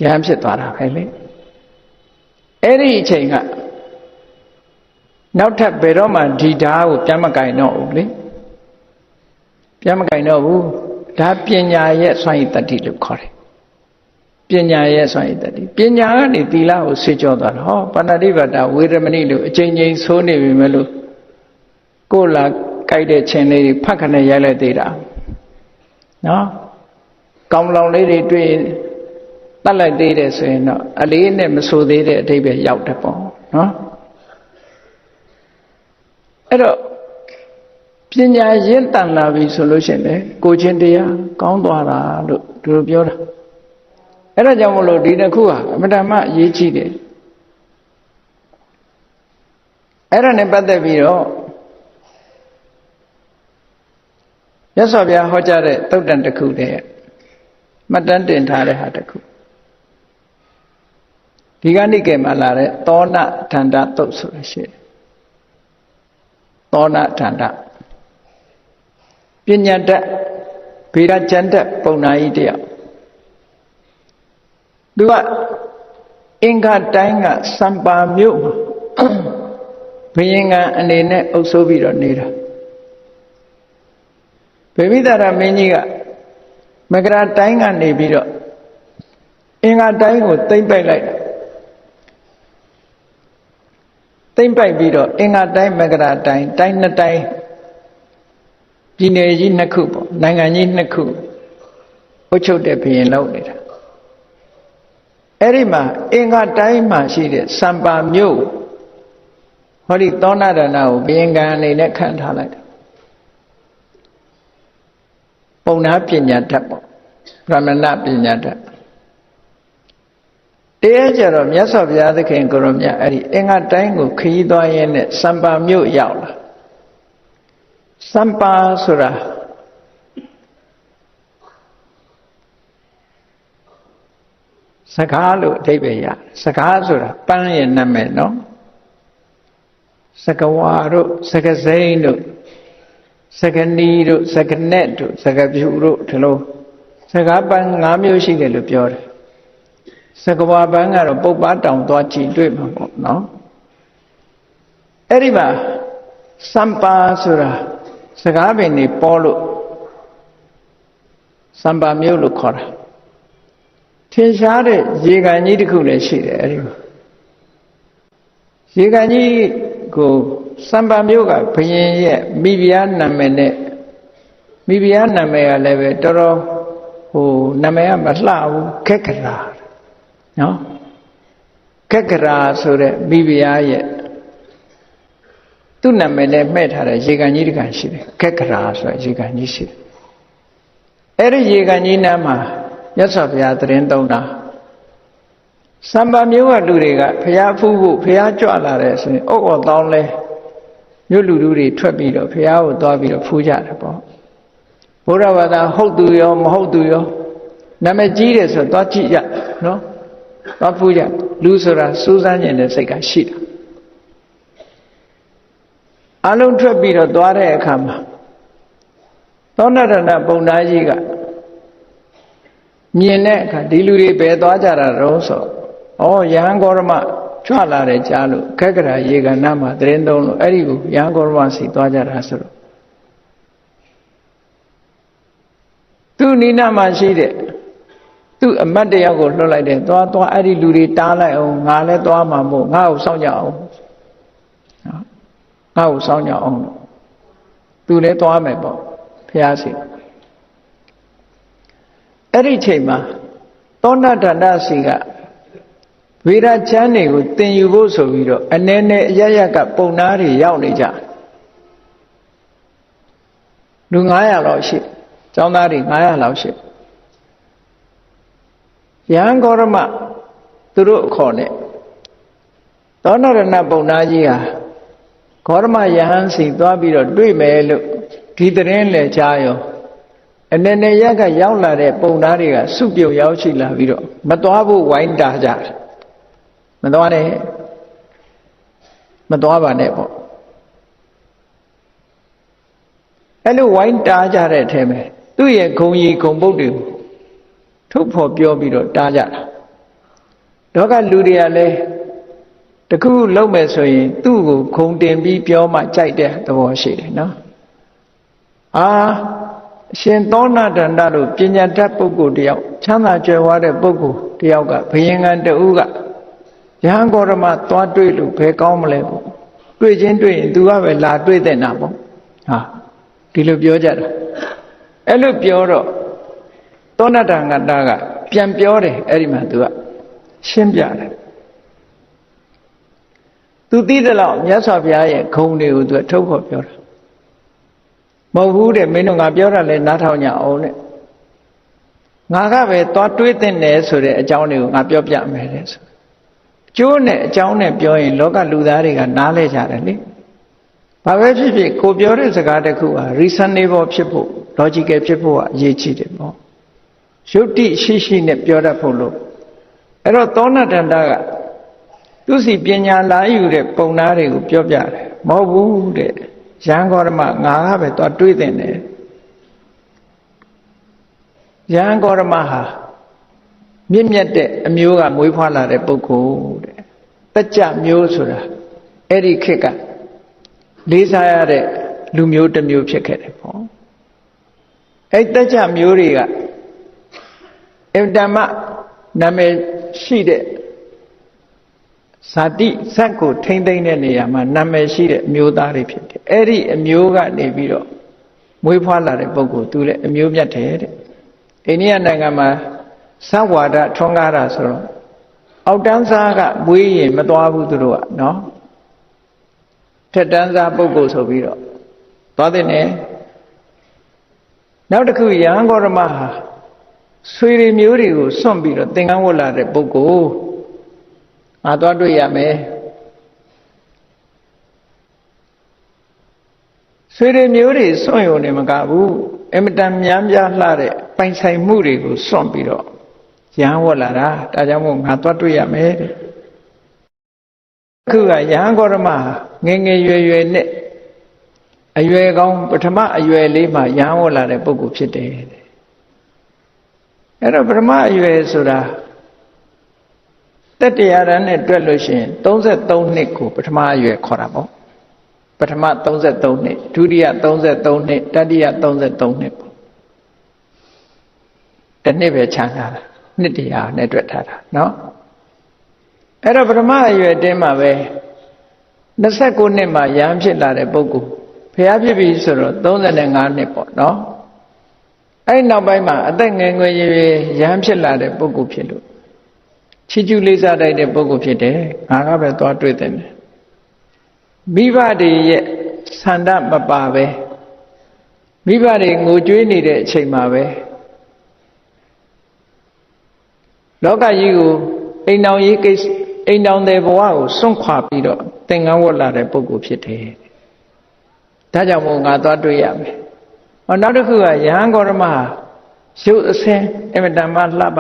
ရဟန်းဖြစ်သွားတာပဲလေအဲ့ဒီအချိန်ကနောက်ထပ်ဘယ်တော့မှဒီဓာတ်ကိုပြန်မကင်တော့ဘူးလေပြန်မကင်တော့ဘူးဒါပညာရဲ့စွမ်းရည်တတ္တိလို့ခေါ်တယ်ပညာရဲ့စွမ်းရည်တတ္တိပညာကနေသီလကိုဆွေးကြောသွားတာဟောပါဏာတိပါဒဝေရမဏိလို့အချိန်ချင်းဆိုးနေပြီမဲ့လို့ကိုယ်လာကြိုက်တဲ့ခြင်းလေးတွေဖတ်ခနဲ့ရိုက်လိုက်သေးတာနော်ကောင်းလောင်လေးတွေတွေ့တတ်လိုက်သေးတယ်ဆိုရင်တော့အလေးနဲ့မဆိုသေးတဲ့အဓိပ္ပာယ်ရောက်တယ်ပေါ့နော်အဲ့တော့ပညာရင့်တန်လာပြီဆိုလို့ရှိရင်လေကိုချင်းတရားကောင်းသွားတာလို့ဒီလိုပြောတာအဲ့ဒါကြောင့်မလို့ဒီတစ်ခုဟာအမှန်တမ်းအရေးကြီးတယ်အဲ့ဒါနဲ့ပတ်သက်ပြီးတော့မြတ်စွာဘုရားဟောကြားတဲ့သုတ်တန်တစ်ခုတည်းမှတ်တမ်းတင်ထားတဲ့ဟာတစ်ခုဒီကနိကေမှာလာတဲ့သောဏထန္တသုတ်ဆိုတာရှိတယ်သောဏထန္တပညာတတ်ဗေဒကျမ်းတတ်ပုံနာကြီးတယောက်သူကအင်္ဂတိုင်းကစံပါမြို့မှာဘယင်ကအနေနဲ့အုပ်စိုးပြီးတော့နေတာဗေမိသာရမင်းကြီးကမကရာတိုင်းကနေပြီးတော့အင်္ဂတိုင်းကိုသိမ့်ပိုက်လိုက်သိမ့်ပိုက်ပြီးတော့အင်္ဂတိုင်းမကရာတိုင်းတိုင်းနှစ်တိုင်းပြည်နယ်ကြီးနှစ်ခုပေါ့နိုင်ငံကြီးနှစ်ခုအုပ်ချုပ်တဲ့ဘုရင်လုပ်နေတာအဲ့ဒီမှာအင်္ဂတိုင်းမှာရှိတဲ့စံပါမြို့ဟောဒီသောဏရဏကိုဘုရင်ကံအနေနဲ့ခံထားလိုက်တယ်ပုံနာပညာတတ်ပေါ့ဗြဟ္မဏပညာတတ်တရားကြတော့မြတ်စွာဘုရားသခင်ကိုရောမြတ်အဲ့ဒီအင်္ဂတိုင်းကိုခရီးသွားရင်းနဲ့စံပါမြို့ရောက်လာ Sampa Sura Sakalu Debeya Sakasura Panya Nameno Sakawaru Sakazenu Sakaniru Sakanetu Sakaburu Telo Sakaban Namyo Shigelu Pure Sakawabanga Boba down Dwachi Dream no Eriba Sampa Sura Sagabini Polo Samba Mulu Kora Tinshare Yigani Kule Shire Yigani go Samba Muga Pinye Mibiana Mene Mibiana Mea Leve Toro who Namea Maslau Kekara no Kekara Sure Bibia yet Tu Namene met her a Yigani Ganshi Kekara so Yigani Shire Eri Yigani Nama Yasafia Trendona Samba Mua Duriga, Pia Fubu, Pia Joala, oh, Donle, Yuluri, Trebido, Pia, Dobby, Fuja. Buravada, hold do yo, hold do yo. Namajides or Dachija, no? Bafuja, Lucera, Susan, and the Sega Shita. Alun Trebido, Dware Kama. Donata Bonajiga. Mieneka, Diluri Bedwajara Roso. Oh, Yangorma, Chala Jalu, Kagara, Yega Nama, Drendon, Erigu, Yangorma, Sitwaja Rasuru. Tu Nina Mashide, tu a Madayago like that, Toa Adi Luri Tala, Nale Toamamu, How Sonya own. How Sonya own. Tu Le Toamebo, Piasi. Eri Chema, Donna Dandasiga. Vira Chani would think you go so video, and then Yayaka Ponari Yaunija Lungaya Lordship, Johnari Naya Lordship Yang Gorama Turu Kone Donarana Bonajia Gorma Yahansi Dobiro Duimelu Tidren Le Chayo and then Yaga Yaula Ponaria Subio Yauchila Viro, Matuabu Wine Dajar. Madone Madova Nebo Hello, wine Daja at him. Do ye Kongi Kombodu? Two for Biobiro Daja Doga Ludiale the cool Lomesoi, do Kondem be Bioma Jide, the worship, no? Ah, Shentona Dandaru, Pinya Tapugu Dio, Chana Jawade Bogu, Dioga, Ping and the Uga. Yangorama thought to pay comlevel. Twitching to have a lad with an apple. Ah, Tilubioja. Elupioro Donatanga Daga, Piampiore, Erimatua, Shimpiare. To the law, Yasavia, Condi to a top of your Mohude, Minungabiora, Natanya own it. Nagave thought to it in there so that a Johnny Nabiobia made. June, John and Join, Loga Ludariga, knowledge already. Pavaji, Kobiore is a Gadakua, reasonable people, logical people, ye cheated more. Shuti, Shishi, Nepura Polo. Erotona Dandaga. Tu see Pinya Layu, the Ponari, Pioja, Mobu, the Yangorma, Nahabe, or Twithin. Yangormaha. Mimiate, a muga, Muipala, the Boko, Tacha Musura, Eddie Kika, Lisa, Lumute Mucheket. Etacha Muriga, Evdama, Name Shide, Sati, Sako, Tendaniama, Name Shide, Muda repeated. Eddie, a muga, Neviro, Muipala, the Boko, to the Mumiate, Enia Nagama. Sawada Tongara Soro. Outdanza, we Matuabu Dua, no? Tedanza Bogo Sobiro. Tadine. Now the Kuyan or Maha. Sweetie Muri, Sombiro, Tingawola, the Bogo. Adwadu Yame. ဆွေတွေမျိုးတွေစွန့်ရုံနဲ့မကဘူးအမတန်များများလှတဲ့ပိုင်ဆိုင်မှုတွေကိုစွန့်ပြီးတော့ရဟန်းဝတ်လာတာဒါကြောင့်မို့ငါသွားတွေ့ရမယ်တဲ့အခုကရဟန်းဂေါတမငယ်ငယ်ရွယ်ရွယ်နဲ့အရွယ်ကောင်းပထမအရွယ်လေးမှာရဟန်းဝတ်လာတဲ့ပုဂ္ဂိုလ်ဖြစ်တယ်တဲ့အဲ့တော့ပထမအရွယ်ဆိုတာတတရားရနဲ့တွက်လို့ရှိရင်33နှစ်ကိုပထမအရွယ်ခေါ်တာပေါ့ပထမ33နှစ်ဒုတိယ33နှစ်တတိယ33နှစ်ပေါ့တစ်နှစ်ပဲခြားထားတာနှစ်တရားနဲ့တွက်ထားတာเนาะအဲ့တော့ပထမအရွယ်တင်းမှာပဲ29နှစ်မှာရဟန်းဖြစ်လာတဲ့ပုဂ္ဂိုလ်ဖျားဖြစ်ပြီဆိုတော့35နှစ်ပေါ့เนาะအဲ့နောက်ပိုင်းမှာအသက်ငယ်ငယ်ရွယ်ရွယ်ရဟန်းဖြစ်လာတဲ့ပုဂ္ဂိုလ်ဖြစ်လို့ချီးကျူးလေးစားတိုက်တဲ့ပုဂ္ဂိုလ်ဖြစ်တယ်ငါကပဲသွားတွေ့တယ်မိဘတွေရဲ့ဆန္ဒမပါပဲမိဘတွေငိုကြွေးနေတဲ့အချိန်မှာပဲလောကကြီးကိုအိမ်တော်ရေးကိစ္စအိမ်တော်တဲ့ဘဝကိုစွန့်ခွာပြီးတော့သင်္ကန်းဝတ်လာတဲ့ပုဂ္ဂိုလ်ဖြစ်တယ်ဒါကြောင့်မို့ငါသွားတွေ့ရမယ်နောက်တစ်ခုကယဟန်ဂေါတမရုပ်အစင်းအမတန်မှလှပ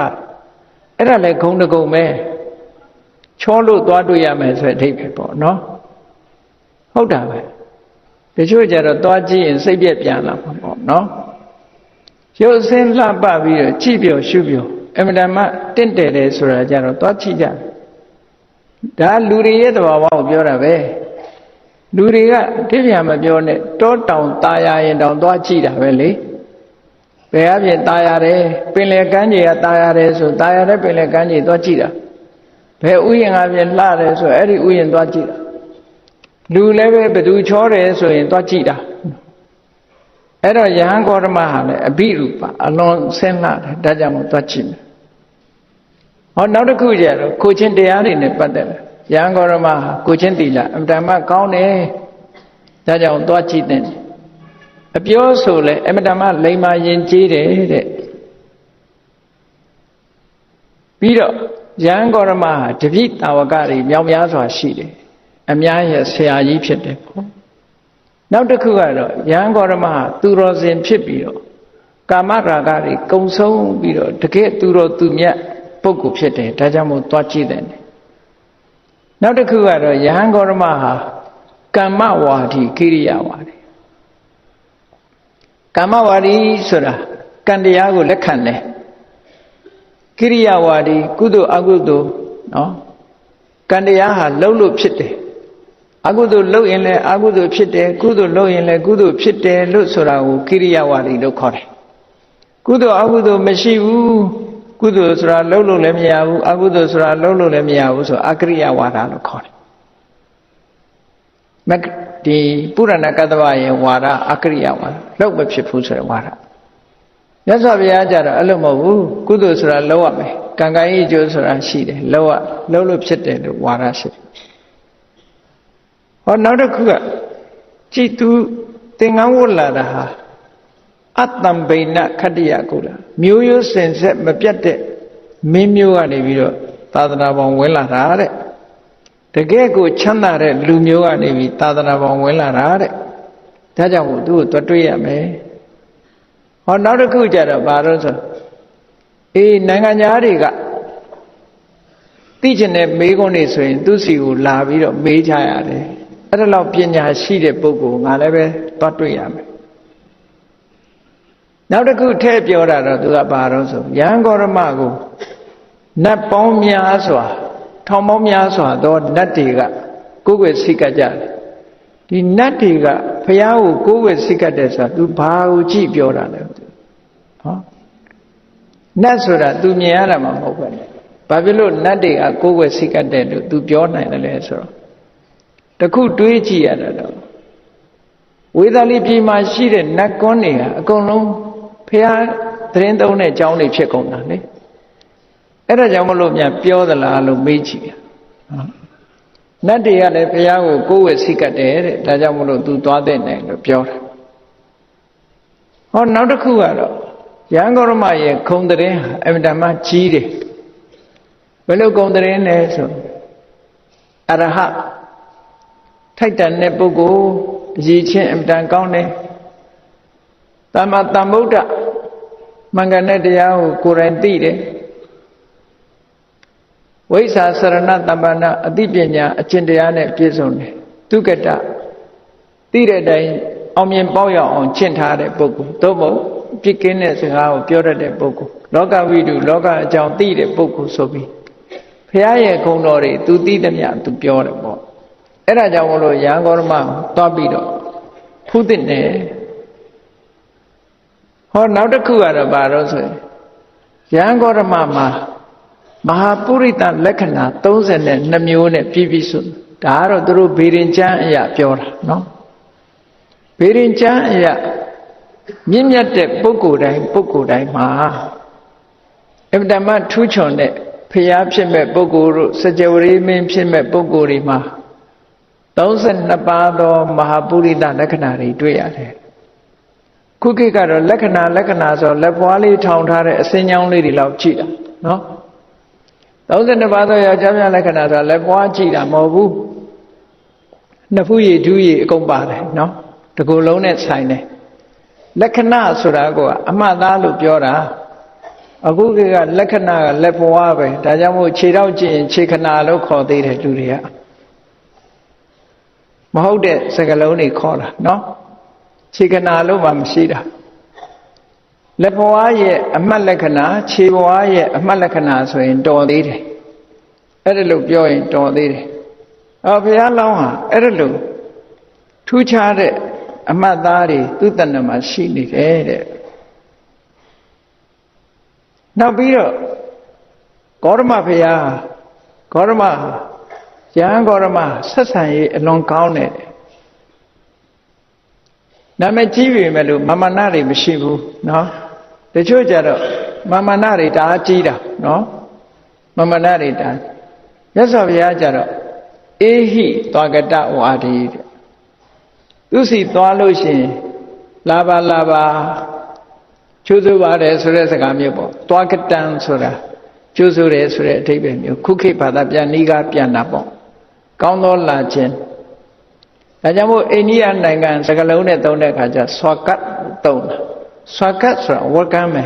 အဲ့ဒါလည်းဂုံတကုံပဲချောလို့သွားတွေ့ရမယ်ဆိုတဲ့အဓိပ္ပာယ်ပေါ့နော်ဟုတ်တာပဲတချို့ကြတော့သွားကြည့်ရင်စိတ်ပြက်ပြန်လာမှာပေါ့နော်ရုပ်အစင်းလှပပြီးတော့ကြည့်ပြောရှုပြောအမတန်မှတင့်တယ်တယ်ဆိုတာကြတော့သွားကြည့်ကြဒါလူတွေရဲ့သဘာဝကိုပြောတာပဲလူတွေကတိပြမပြောနဲ့တောတောင်ตายရင်တောင်သွားကြည့်တာပဲလေဘယ်အပြင်ตายရတယ်ပင်လေကမ်းခြေကตายရတယ်ဆိုตายရတဲ့ပင်လေကမ်းခြေသွားကြည့်တာဘယ်ဥယျာဉ်အပြင်လှတယ်ဆိုအဲ့ဒီဥယျာဉ်သွားကြည့်တာလူလည်းပဲဘသူချောတယ်ဆိုရင်သွားကြည့်တာအဲ့တော့ယဟန်ဂေါတမဟာလည်းအဘိရူပအလွန်ဆင်းလှတယ်ဒါကြောင့်မို့သွားကြည့်မယ်နောက်တစ်ခုကျတော့ကိုချင်းတရားတွေနဲ့ပတ်သက်တယ်ယဟန်ဂေါတမဟာကိုချင်းသီလအမှန်တမ်းကောင်းတယ်ဒါကြောင့်သွားကြည့်တယ်အပြောဆိုလဲအမှန်တမ်းလိမ္မာရင်ကြီးတယ်တဲ့ပြီးတော့ယဟန်ဂေါတမဟာတပိတာဝကတွေမြောက်များစွာရှိတယ်အများရဲ့ဆရာကြီးဖြစ်တယ်ပေါ့နောက်တစ်ခုကတော့ယဟန်ဂေါတမဟာသူတော်စင်ဖြစ်ပြီးတော့ကာမရာဂတွေကုံဆုံးပြီးတော့တကယ်သူတော်သူမြတ်ပုဂ္ဂိုလ်ဖြစ်တယ်ဒါကြောင့်မို့သွားကြည့်တယ်နောက်တစ်ခုကတော့ယဟန်ဂေါတမဟာကမ္မဝါဒီကိရိယာဝါဒီကမ္မဝါဒီဆိုတာကံတရားကိုလက်ခံတယ်ကိရိယာဝါဒီကုသိုလ်အကုသိုလ်နော်ကံတရားဟာလှုပ်လို့ဖြစ်တယ်အကုသိုလ်လှုပ်ရင်လည်းအကုသိုလ်ဖြစ်တယ်ကုသိုလ်လှုပ်ရင်လည်းကုသိုလ်ဖြစ်တယ်လို့ဆိုတာကိုကိရိယာဝါဒီလို့ခေါ်တယ်ကုသိုလ်အကုသိုလ်မရှိဘူးကုသိုလ်ဆိုတာလှုပ်လို့လည်းမရဘူးအကုသိုလ်ဆိုတာလှုပ်လို့လည်းမရဘူးဆိုအကရိယာဝါဒလို့ခေါ်တယ်ဒီပုရဏကတ္တဝရဲ့ဝါဒအကရိယာဝါဒလှုပ်မဖြစ်ဘူးဆိုတဲ့ဝါဒမြတ်စွာဘုရားကြတော့အဲ့လိုမဟုတ်ဘူးကုသိုလ်ဆိုတာလှုပ်ရမယ်ကံကံဤအကျိုးဆိုတာရှိတယ်လှုပ်လို့ဖြစ်တယ်လို့ဝါဒရှိတယ်နောက်တစ်ခုကကြည်သူသင်္ကန်းဝတ်လာတာဟာအတ္တံဗိနခတ္တယကုလမျိုးရိုးစင်ဆက်မပြတ်တဲ့မင်းမျိုးကနေပြီးတော့သာသနာပေါင်းဝင်လာတာတဲ့တကယ်ကိုချမ်းသာတဲ့လူမျိုးကနေပြီးသာသနာပေါင်းဝင်လာတာတဲ့ဒါကြောင့်မို့သူ့ကိုတွေ့ရမယ်နောက်တစ်ခုကျတော့ဘာလို့ဆိုနိုင်ငံသားတွေကသိကျင်တဲ့မေးခွန်းတွေဆိုရင်သူ့စီကိုလာပြီးတော့မေးကြရတယ်အဲ့ဒါလောက်ပညာရှိတဲ့ပုဂ္ဂိုလ်ငါလည်းပဲသွားတွေ့ရမယ်နောက်တစ်ခုထည့်ပြောတာတော့သူကဘာလို့ဆိုယဟန်ဂေါတမကိုနတ်ပေါင်းများစွာထောင်ပေါင်းများစွာသောနတ်တွေကကိုယ်ွယ်စိတ်ကကြတယ်ဒီနတ်တွေကဘုရားကိုကိုယ်ွယ်စိတ်ကတဲ့ဆိုတာသူဘာကိုကြည့်ပြောတာလဲနတ်ဆိုတာသူမြင်ရတာမှမဟုတ်ပဲဘာဖြစ်လို့နတ်တွေကကိုယ်ွယ်စိတ်ကတဲ့လို့သူပြောနိုင်တယ်လဲဆိုတော့တခုတွေးကြည့်ရတာတော့ဝေသာလိပြည်မှာရှိတဲ့နတ်ကွန်းတွေကအကုန်လုံးဘုရားသတင်းသုံးတဲ့အကြောင်းတွေဖြစ်ကုန်တာလေအဲ့ဒါကြောင့်မလို့များပြောသလားလို့မေးကြည့်ရနတ်တွေကလည်းဘုရားကိုကိုယ်ဝယ်စိတ်ကတယ်တဲ့ဒါကြောင့်မလို့သူသွားတဲ့နိုင်လို့ပြောတာနောက်တစ်ခုကတော့ယဟန်ဂေါတမရဲ့ခုံတရင်အမြဲတမ်းကြီးတယ်ဘယ်လိုခုံတရင်လဲဆိုအရဟထိုက်တန်တဲ့ပုဂ္ဂိုလ် အရေးချင်းအမြဲကောင်းတယ်တမ္မာသမ္ဗုဒ္ဓမင်္ဂနဲ့တရားကိုကိုယ်တိုင်သိတယ်ဝိဇ္ဇာစရဏတမ္ပနာအသိပညာအကျင့်တရားနဲ့ပြည့်စုံတယ်သူကတသိတဲ့အတိုင်းအောင်မြင်ပေါက်ရောက်အောင်ကျင့်ထားတဲ့ပုဂ္ဂိုလ်သို့မဟုတ်ပြစ်ကင်းတဲ့စကားကိုပြောတတ်တဲ့ပုဂ္ဂိုလ်လောကဝိတုလောကအကြောင်းသိတဲ့ပုဂ္ဂိုလ်ဆိုပြီးဘုရားရဲ့ဂုဏ်တော်တွေသူသိသမျှသူပြောတယ်ပေါ့အဲ့ဒါကြောင့်မလို့ရဟန်းဂေါရမသွားပြီးတော့ဖူးတဲ့နယ်ဟောနောက်တစ်ခုကတော့ဘာလို့ဆိုရင်ရဟန်းဂေါရမမှာမဟာပုရိသလက္ခဏာ32မျိုးနဲ့ပြည့်ပြည့်စုံဒါကတော့သူတို့ဘေရင်ကျမ်းအရာပြောတာနော်ဘေရင်ကျမ်းအရာမြင့်မြတ်တဲ့ပုဂ္ဂိုလ်တိုင်းမှာအမြဲတမ်းထူးချွန်တဲ့ဖျားဖြစ်မဲ့ပုဂ္ဂိုလ်တို့စကြဝဠာမင်းဖြစ်မဲ့ပုဂ္ဂိုလ်တွေမှာ32ပါးသောမဟာပုရိသလက္ခဏာတွေတွေ့ရတယ်ခုခေတ်ကတော့လက္ခဏာဆိုလက်ပွားလေးထောင်ထားတဲ့အစင်းချောင်းလေးတွေလောက်ကြည့်တာနော်32ပါးသောယောက်ျားများလက္ခဏာဆိုလက်ပွားကြည့်တာမဟုတ်ဘူးနှစ်ဖူးရည်ဒူးရည်အကုန်ပါတယ်နော်တကူလုံးနဲ့ဆိုင်တယ်လက္ခဏာဆိုတာကအမှတ်သားလို့ပြောတာအခုကလက္ခဏာကလက်ပွားပဲဒါကြောင့်မို့ခြေထောက်ကြည့်ရင်ခြေခဏလို့ခေါ်သေးတယ်လူတွေကမဟုတ်တဲ့စကားလုံးတွေခေါ်တာနော်ခြေခဏလို့မှမရှိတာလက်ပွားရဲ့အမှတ်လက္ခဏာခြေပွားရဲ့အမှတ်လက္ခဏာဆိုရင်တော်သေးတယ်အဲ့ဒါလို့ပြောရင်တော်သေးတယ်ဘုရားလောင်းဟာအဲ့ဒါလို့ထူးခြားတဲ့အမှတ်သားတွေသူတဏ္ဍမှာရှိနေတယ်တဲ့နောက်ပြီးတော့ဂေါရမဘုရားဂေါရမရဟန်းဂေါရမဆက်ဆံရေးအလွန်ကောင်းတယ်နာမည်ကြီးပြီမဲ့လို့မာမနာတွေမရှိဘူးနော်တချို့ကြတော့မာမနာတွေတအားကြီးတာနော်မာမနာတွေတအားမြတ်စွာဘုရားကြတော့အေဟိသွားကတဝါဒီတဲ့သူစီသွားလို့ရှိရင်လာပါကျိုးဆိုပါတယ်ဆိုတဲ့စကားမျိုးပေါ့သွားကတံဆိုတာကျိုးဆိုတယ်ဆိုတဲ့အဓိပ္ပာယ်မျိုးခုခေတ်ဘာသာပြန်ဤကပြန်တာပေါ့ကောင်းသောလာခြင်းဒါကြောင့်မို့အိန္ဒိယနိုင်ငံစကားလုံးနဲ့သုံးတဲ့အခါကျဆွာကတ်သုံးတာဆွာကတ်ဆိုတာဝကမ်းပဲ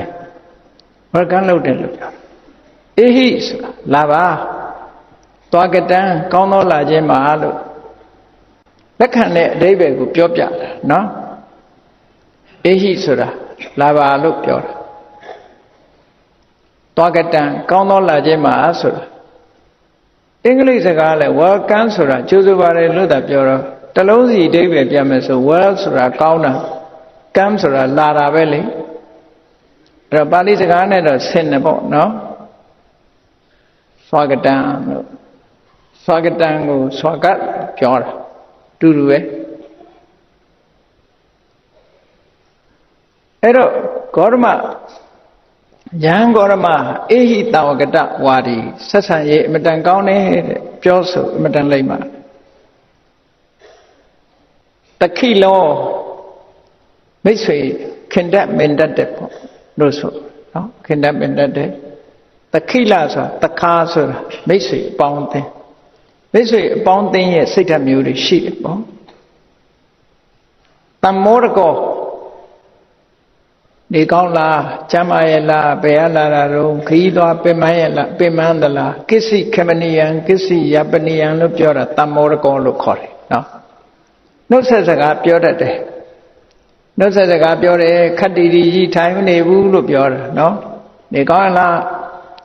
ဝကမ်းလုပ်တယ်လို့ပြောအေဟိဆိုတာလာပါသွားကတံကောင်းသောလာခြင်းမှာလို့လက်ခံတဲ့အဓိပ္ပာယ်ကိုပြောပြတာနော်အေဟိဆိုတာလာပါလို့ပြောတာသွားကတံကောင်းသောလာခြင်းမှာဆိုတာအင်္ဂလိပ်စကားလဲ welcome ဆိုတာကြိုးစားပါတယ်လို့သာပြောတော့တလုံးစီအဓိပ္ပာယ်ပြမယ်ဆို well ဆိုတာကောင်းတာ come ဆိုတာလာတာပဲလေအဲ့တော့ပါဠိစကားနဲ့တော့ဆင်တယ်ပေါ့နော်သွားကတံလို့သွားကတံကိုသွားကပြောတာတူတူပဲအဲ့တော့ဂေါရမယဟန်ဂေါရမအေဟိတဝကတဝါဒီဆက်ဆံရေးအမတန်ကောင်းတယ်တဲ့ပြောဆိုအမတန်လိမ့်ပါတခိလောမိတ်ဆွေခင်တတ်မင်တတ်တဲ့ပေါ့လို့ဆိုနော်ခင်တတ်မင်တတ်တဲ့တခိလဆိုတာတခါဆိုတာမိတ်ဆွေအပေါင်းအသင်းမိတ်ဆွေအပေါင်းအသင်းရဲ့စိတ်ဓာတ်မျိုးတွေရှိတယ်ပေါ့တမောရကောနေကောင်းလားကျမ်းမာရဲ့လားဘယ်ရလာတာတော့ခရီးသွားပင်မရဲ့လားပင်မသလားကိစ္စခမနိယံကိစ္စယပနိယံလို့ပြောတာတမောရကောလို့ခေါ်တယ်နော်နှုတ်ဆက်စကားပြောတတ်တယ်နှုတ်ဆက်စကားပြောတယ်ခတ်တီတီကြီးထိုင်မနေဘူးလို့ပြောတာနော်နေကောင်းလား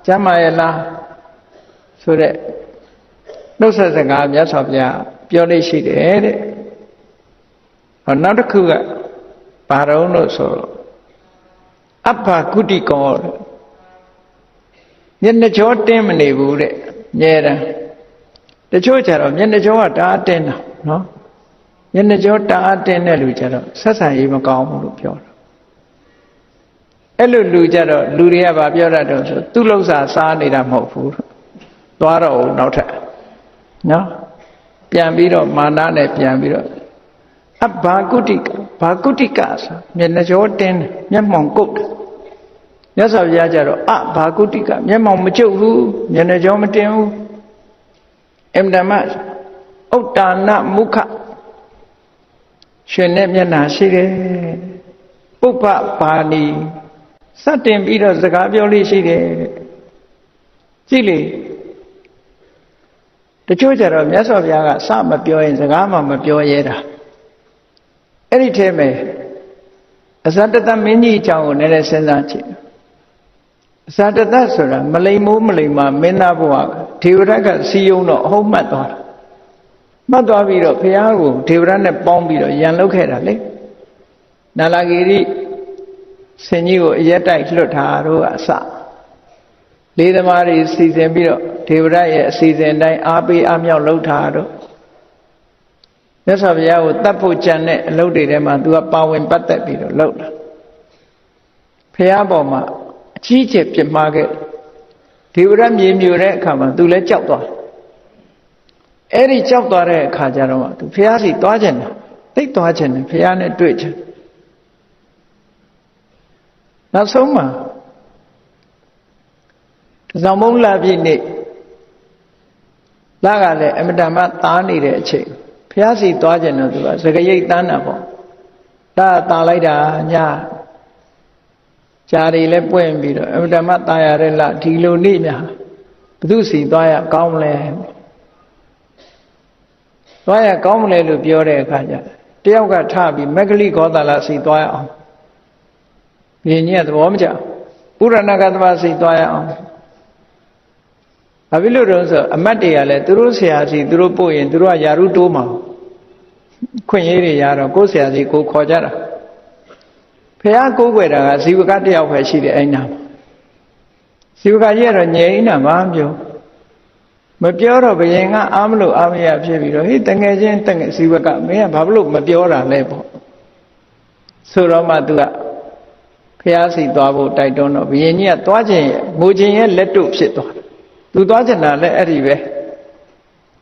ကျမ်းမာရဲ့လားဆိုတဲ့နှုတ်ဆက်စကားမြတ်စွာဘုရားပြောလို့ရှိတယ်တဲ့ဟောနောက်တစ်ခုကဘာတော့လို့ဆိုတော့အဘကုတိကောမျက်နှာကြောတင်းမနေဘူးတဲ့ညဲတာတချို့ကြတော့မျက်နှာကြောကတအားတင်းတာနော်မျက်နှာကြောတအားတင်းတဲ့လူကြတော့ဆက်ဆံရေးမကောင်းဘူးလို့ပြောတာအဲ့လိုလူကြတော့လူတွေကဗာပြောတတ်တော့ဆိုသူ့လောက်စာစားနေတာမဟုတ်ဘူးသွားတော့နောက်ထပ်နော်ပြန်ပြီးတော့မာနနဲ့ပြန်ပြီးတော့အဘာကုတိကဘာကုတိကဆိုမျက်နှာကြောတင်းတယ်မျက်မှောင်ကုတ်တယ်မြတ်စွာဘုရားကြတော့ဘာကုတိကမျက်မှောင်မကျုပ်ဘူးမျက်နှာကြောမတင်းဘူးအမ္တမဥတ္တာနမုခ ရွှင်တဲ့မျက်နှာရှိတယ်ပုပ္ပပါဏီစတင်ပြီးတော့စကားပြောလို့ရှိတယ်ကြည့်လေတချို့ကြတော့မြတ်စွာဘုရားကစမပြောရင်စကားမှမပြောရဲတာအဲ့ဒီထဲမှာအဇတတမင်းကြီးအကြောင်းကိုလည်းစဉ်းစားကြည့်အဇတတဆိုတာမလိမ်မိုးမလိမ်မာမင်းသားဘဝဒေဝရတ်ကစီယုံတော့အဟုတ်မှတ်သွားတာမှတ်သွားပြီးတော့ဘုရားကိုဒေဝရတ်နဲ့ပေါင်းပြီးတော့ယံလုပ်ခဲ့တာလေနာလာဂိရိဆင်ကြီးကိုအရက်တိုက်လွတ်ထားတော့အစလေးသမားတွေစီစဉ်ပြီးတော့ဒေဝရတ်ရဲ့အစီအစဉ်တိုင်းအားပေးအားမြောက်လုပ်ထားတော့မြတ်စွာဘုရားကိုတတ်ဖို့ကြံတဲ့အလုပ်တွေထဲမှာသူကပါဝင်ပတ်သက်ပြီးတော့လုပ်တာဘုရားပေါ်မှာအကြီးကျယ်ပြစ်မှားခဲ့ဒေဝရတ်မြေမြူတဲ့အခါမှာသူလည်းကြောက်သွားအဲ့ဒီကြောက်သွားတဲ့အခါကျတော့သူဘုရားစီသွားခြင်းတယ်သိသွားခြင်းတယ်ဘုရားနဲ့တွေ့ခြင်းနောက်ဆုံးမှာဇောင်းမုံလာပြည့်နေ့လာကလည်းအမတမသားနေတဲ့အချိန်ဘုရားစီသွားခြင်းတော့သူကစကရိတ်တန်းတာပေါ့ဒါတာလိုက်တာညာဂျာတွေလည်းပွင့်ပြီးတော့အမတမသားရတဲ့လားဒီလိုနေ့များဘုသူစီသွားရကောင်းမလဲသွားရကောင်းမလဲလို့ပြောတဲ့အခါကျတယောက်ကထပြီးမက္ကလိဂေါသလစီသွားရအောင်မြင်ကြီးကသဘောမကျပုရဏကသဘာစီသွားရအောင်ဘာဖြစ်လို့တော့ဆိုအမတ်တွေကလည်းသူတို့ဆရာစီသူတို့ပို့ရင်သူတို့ကယာရုတိုးမှာခွင့်ရေးတွေရတော့ကိုယ်ဆရာစီကိုခေါ်ကြတာဖះကိုးကွယ်တာကဇီဝကတယောက်ပဲရှိတယ်အဲ့နာဇီဝကကြီးကတော့ငြိမ်းတာမပြောမပြောတော့ဘယင်ကအားမလို့အားမရဖြစ်ပြီးတော့ဟေးတငယ်ချင်းတငယ်ဇီဝကမင်းကဘာလို့မပြောတာလဲပေါ့ဆိုတော့မှသူကဖះစီသွားဖို့တိုက်တွန်းတော့ဘယင်ကြီးကသွားခြင်းငိုခြင်းရဲ့လက်တို့ဖြစ်သွားတယ်သူသွားချင်တာလည်းအဲ့ဒီပဲ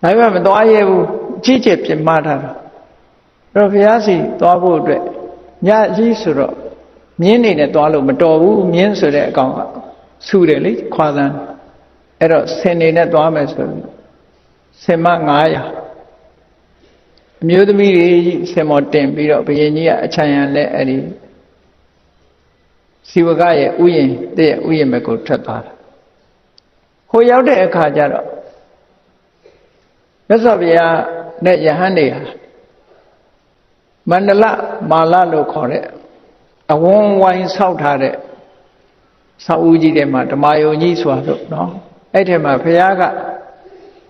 ဒါပေမဲ့မသွားရဘူးကြီးကျယ်ပြင်းမာထားတာအဲ့တော့ဘုရားစီသွားဖို့အတွက်ညကြီးဆိုတော့မြင်းနေနဲ့သွားလို့မတော်ဘူးမြင်းဆိုတဲ့အကောင်ကဆူတယ်လေခွာသန်းအဲ့တော့ဆင်နေနဲ့သွားမယ်ဆိုပြီးဆင်မ900အမျိုးသမီးတွေဆင်မော်တင်ပြီးတော့ဘုရင်ကြီးကအချမ်းရံနဲ့အဲ့ဒီဇီဝကရဲ့ဥယျာဉ်တဲ့ဥယျာဉ်ဘက်ကိုထွက်သွားတာဟိုရောက်တဲ့အခါကျတော့မြတ်စွာဘုရားနဲ့ယဟန်တွေဟာမန္တလမာလလို့ခေါ်တဲ့အဝန်းဝိုင်းဆောက်ထားတဲ့ဆောက်ဦးကြီးထဲမှာဓမ္မယုံကြီးဆိုတာလို့နော်အဲ့ထဲမှာဘုရားက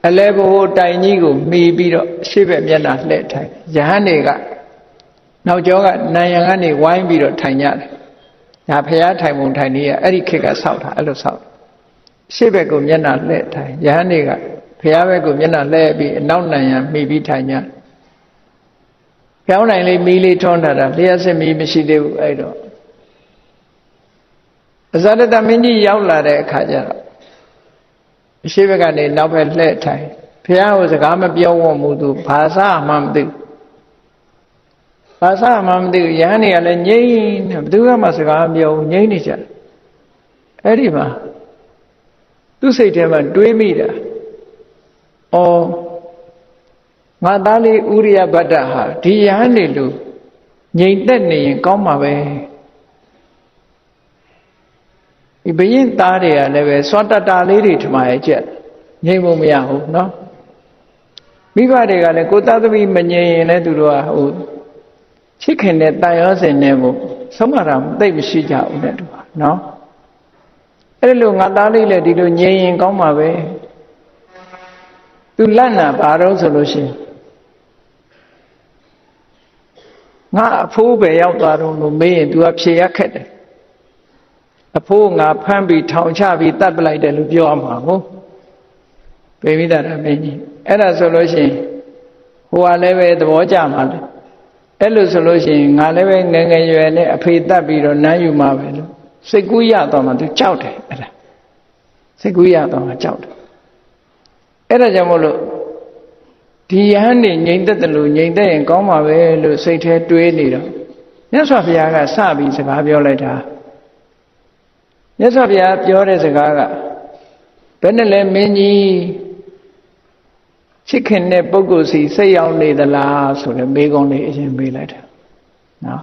အလဲဘိုးတိုင်ကြီးကိုမှီပြီးတော့ရှေ့ဘက်မျက်နှာလှည့်ထိုင်ယဟန်တွေကနောက်ကျောကနံရံကနေဝိုင်းပြီးတော့ထိုင်ကြတယ်ဒါဘုရားထိုင်ပုံထိုင်နေရအဲ့ဒီခေတ်ကဆောက်တာအဲ့လိုဆောက်ရှေ့ဘက်ကိုမျက်နှာလှည့်ထိုင်ယဟန်တွေကဘုရားဘက်ကိုမျက်နှာလှည့်ပြီးအနောက်နံရံမှီပြီးထိုင်ကြပြောင်းနိုင်လေးမီးလေးထွန်းထားတာလျှက်စစ်မီးမရှိသေးဘူးအဲ့တော့အဇဒတမင်းကြီးရောက်လာတဲ့အခါကျတော့အရှိဘက်ကနေနောက်ဘက်လှည့်ထိုင်ဘုရားကိုစကားမပြောဝမှုသူဘာသာမှမသိဘာသာမှမသိရဟန်းတွေကလည်းငြိမ့်နေဘယ်သူမှစကားမပြောဘူးငြိမ့်နေကြတယ်အဲ့ဒီမှာသူ့စိတ်ထဲမှာတွေးမိတာဩငါသားလေးဥရိယဗတ္တဟာဒီယဟန်နေလို့ငြိမ်သက်နေရင်ကောင်းမှာပဲဒီဘယင်းသားတွေကလည်းပဲစွတ်တတာလေးတွေထမရဲ့ကျက်ငြိမ်ဖို့မရဘူးเนาะမိဘတွေကလည်းကိုသားသမီးမငြိမ်ရင်လည်းသူတို့ကဟိုချစ်ခင်တဲ့တန်ရောစင်နဲ့ကိုဆုံးမတာသိမရှိကြဘူးနဲ့တူပါเนาะအဲ့လိုငါသားလေးလည်းဒီလိုငြိမ်ရင်ကောင်းမှာပဲသူလက်နာဘာတော့ဆိုလို့ရှိရင်ငါအဖိုးပဲရောက်သွားတော့လို့မေးရင် तू ကဖြေရခက်တယ်အဖိုးငါဖမ်းပြီးထောင်ချပြီးတတ်ပလိုက်တယ်လို့ပြောရမှာဟုတ်ပေမိတာမင်းကြီးအဲ့ဒါဆိုလို့ရှိရင်ဟိုကလည်းပဲသဘောကျမှာလေအဲ့လိုဆိုလို့ရှိရင်ငါလည်းပဲငယ်ငယ်ရွယ်နဲ့အဖေတတ်ပြီးတော့နမ်းယူမှာပဲလို့စိတ်ကူးရတော့မှ तू ကြောက်တယ်အဲ့ဒါစိတ်ကူးရတော့မှကြောက်တယ်အဲ့ဒါကြောင့်မို့လို့ဒီယဟန်နေငြိမ်သက်တယ်လို့ငြိမ်သက်ရင်ကောင်းပါပဲလို့စိတ်ထဲတွေးနေတော့မြတ်စွာဘုရားကစပြီးစကားပြောလိုက်တာမြတ်စွာဘုရားပြောတဲ့စကားကဘယ်နဲ့လဲမင်းကြီးချ ချစ်ခင်တဲ့ပုဂ္ဂိုလ်စီစိတ်ရောက်နေသလားဆိုတဲ့မေးခွန်းလေးအရင်မေးလိုက်တယ်နော်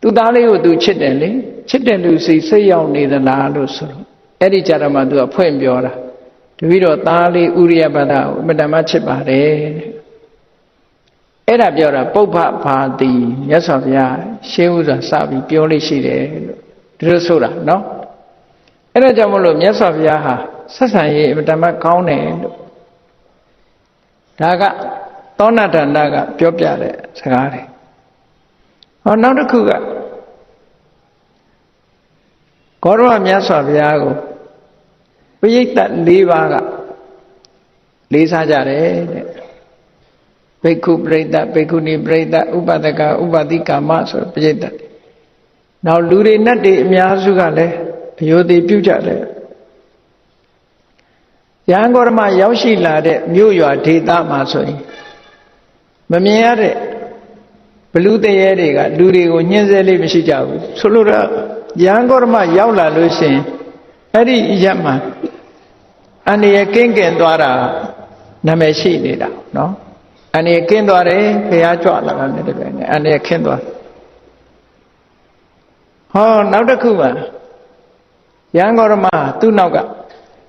သူသားလေးကိုသူချစ်တယ်လေချစ်တဲ့လူစီစိတ်ရောက်နေသလားလို့ဆိုတော့အဲ့ဒီကြတော့မှသူကဖွင့်ပြောတာတပည့်တော်သားလေးဥရိယပဒကိုအမတ္တမချစ်ပါတယ်အဲ့ဒါပြောတာပုပ္ပဘာတိမြတ်စွာဘုရားရှင်းဥစွာစပြီးပြောလို့ရှိတယ်လို့ဒီလိုဆိုတာနော်အဲ့ဒါကြောင့်မလို့မြတ်စွာဘုရားဟာဆက်ဆံရေးအမတ္တမကောင်းတယ်လို့ဒါကသောဏတန္တကပြောပြတဲ့စကားတွေဟောနောက်တစ်ခုကဂေါရဝမြတ်စွာဘုရားကိုပရိသတ်၄ပါးကလေးစားကြတယ်တဲ့ဘိက္ခုပရိသတ်ဘိက္ခုနီပရိသတ်ဥပဒကဥပတိကာမဆိုပရိသတ်နောက်လူတွေနတ်တွေအများစုကလည်းအယောသိပြုကြတယ်ရဟန်းဂေါရမရောက်ရှိလာတဲ့မြို့ရွာဒေသမှာဆိုရင်မမြင်ရတဲ့ဘလူတရေတွေကလူတွေကိုညှင်းဆဲလေးမရှိကြဘူးဆိုလိုတော့ရဟန်းဂေါရမရောက်လာလို့ရှိရင်အဲ့ဒီရက်မှာအန္တရာယ်ကင်းကင်သွားတာနာမည်ရှိနေတာနော်အန္တရာယ်ကင်းသွားတယ်ဘုရားကြွလာတာနဲ့တကယ်နဲ့အန္တရာယ်ကင်းသွားဟောနောက်တစ်ခုမှာရဟန်းဂေါရမသူ့နောက်က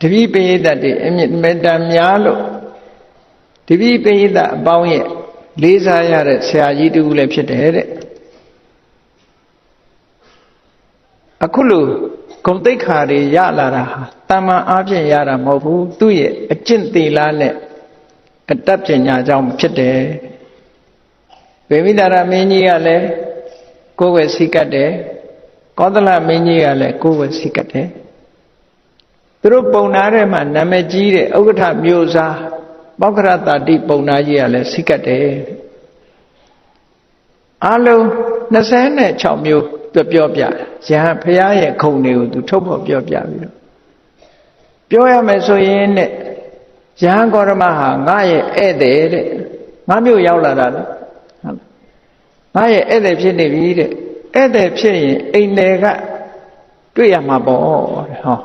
တပည့်ပရိသတ်တွေအမြင့်မေတ္တာများလို့တပည့်ပရိသတ်အပေါင်းရဲ့လေးစားရတဲ့ဆရာကြီးတူလည်းဖြစ်တယ်တဲ့အခုလိုဂုဏ်သိက္ခာတွေရလာတာဟာတမန်အားဖြင့်ရတာမဟုတ်ဘူးသူ့ရဲ့အကျင့်သီလနဲ့အတတ်ပညာကြောင့်ဖြစ်တယ်ဗေမိတာရမင်းကြီးကလည်းကိုယ်ဝယ်စိတ်ကတ်တယ်ကောသလမင်းကြီးကလည်းကိုယ်ဝယ်စိတ်ကတ်တယ်သူတို့ပုံနာထဲမှာနာမည်ကြီးတဲ့ဥက္ကဋ္ဌမျိုးစားပောက္ခရတာတိပုံနာကြီးကလည်းစိတ်ကတ်တယ်အလုံး26မျိုးပြောပြရဟန်းဘုရားရဲ့ခုံတွေကိုသူထုတ်ဖို့ပြောပြပြီးတော့ပြောရမယ်ဆိုရင်တဲ့ရဟန်းဂေါရမဟာငါရဲ့ဧည့်သည်တဲ့ငါမျိုးရောက်လာတာလေငါရဲ့ဧည့်သည်ဖြစ်နေပြီတဲ့ဧည့်သည်ဖြစ်ရင်အိမ်တယ်ကတွေ့ရမှာပေါ့တဲ့ဟော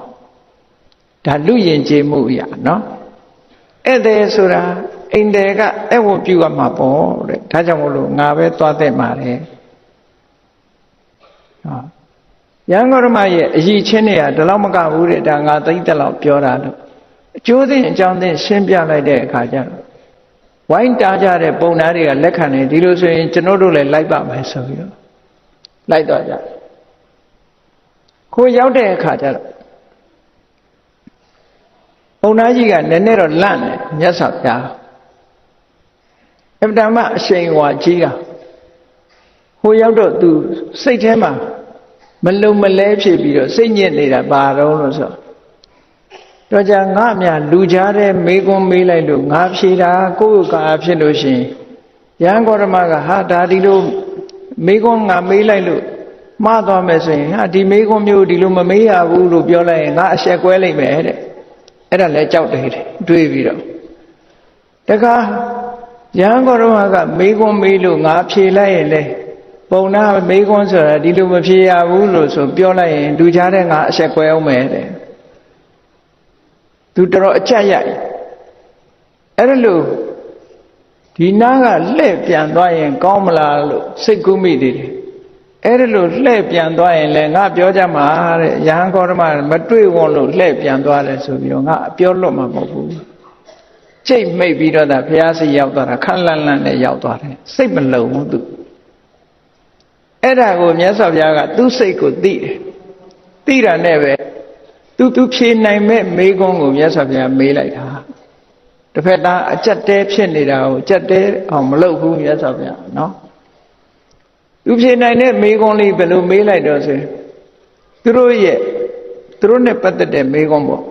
ဒါလူယဉ်ကျေးမှုအရာနော်ဧည့်သည်ဆိုတာအိမ်တယ်ကဧဝံပြုရမှာပေါ့တဲ့ဒါကြောင့်မို့လို့ငါပဲသွားတဲ့မှာတဲ့ရဟန်းဂေါရမရဲ့အည်ချင်းတွေကဒီလောက်မကဘူးတဲ့ဒါငါသိတဲ့လောက်ပြောတာလို့အကျိုးသိအကြောင်းသိရှင်းပြလိုက်တဲ့အခါကျတော့ဝိုင်းတားကြတဲ့ပုံသားတွေကလက်ခံနေဒီလိုဆိုရင်ကျွန်တော်တို့လည်းလိုက်ပါမယ်ဆိုပြီးတော့လိုက်တော့ကြခိုးရောက်တဲ့အခါကျတော့ပုံသားကြီးကနည်းနည်းတော့လန့်တယ်မြတ်စွာဘုရားအမှန်တမ်းအရှိန်ဝါကြီးကဟိုရောက်တော့သူစိတ်ထဲမှာမလုံမလဲဖြစ်ပြီးတော့စိတ်ညစ်နေတာဘာတော့လို့ဆိုတော့ကြာငါအမြလူကြားတဲ့မေကွန်းမေးလိုက်လို့ငါဖြေတာကိုယ့်ကာဖြစ်လို့ရှိရင်ရဟန်းဂေါရမကဟာဒါဒီလိုမေကွန်းငါမေးလိုက်လို့မှားသွားမယ်ဆိုရင်ဟာဒီမေကွန်းမျိုးဒီလိုမမေးရဘူးလို့ပြောလိုက်ရင်ငါအဆက်ကွဲလိုက်မယ်တဲ့အဲ့ဒါလည်းကြောက်တယ်တွေးပြီးတော့တခါရဟန်းဂေါရမကမေကွန်းမေးလို့ငါဖြေလိုက်ရင်လေပုံနာမေးခွန်းဆိုတာဒီလိုမဖြေရဘူးလို့ဆိုပြောလိုက်ရင်လူကြားတဲ့ငါအဆက်ကွဲအောင်မယ်တဲ့သူတော်အချက်ရိုက်အဲ့ဒါလို့ဒီနားကလှည့်ပြန်သွားရင်ကောင်းမလားလို့စိတ်ကူးမိတယ်အဲ့ဒါလို့လှည့်ပြန်သွားရင်လည်းငါပြောကြမှာတဲ့ရဟန်းဂေါရမမတွေ့ဝလို့လှည့်ပြန်သွားတယ်ဆိုပြီးတော့ငါပြောလို့မှာမဟုတ်ဘူးကြိတ်မိတ်ပြီးတော့ဒါဘုရားစီရောက်သွားတာခန့်လန့်လန့်နဲ့ရောက်သွားတယ်စိတ်မလုံဘူးသူအဲ့ဒါကိုမြတ်စွာဘုရားကသူ့စိတ်ကိုသိတယ်သိတာနဲ့ပဲသူဖြေနိုင်မဲ့မေးခွန်းကိုမြတ်စွာဘုရားမေးလိုက်တာတစ်ဖက်သားအကြက်တဲဖြစ်နေတာကိုကြက်တဲအောင်မလုပ်ဘူးမြတ်စွာဘုရားနော်သူဖြေနိုင်တဲ့မေးခွန်းလေးဘယ်လိုမေးလိုက်တော့ဆိုသူတို့နဲ့ပတ်သက်တဲ့မေးခွန်းပေါ့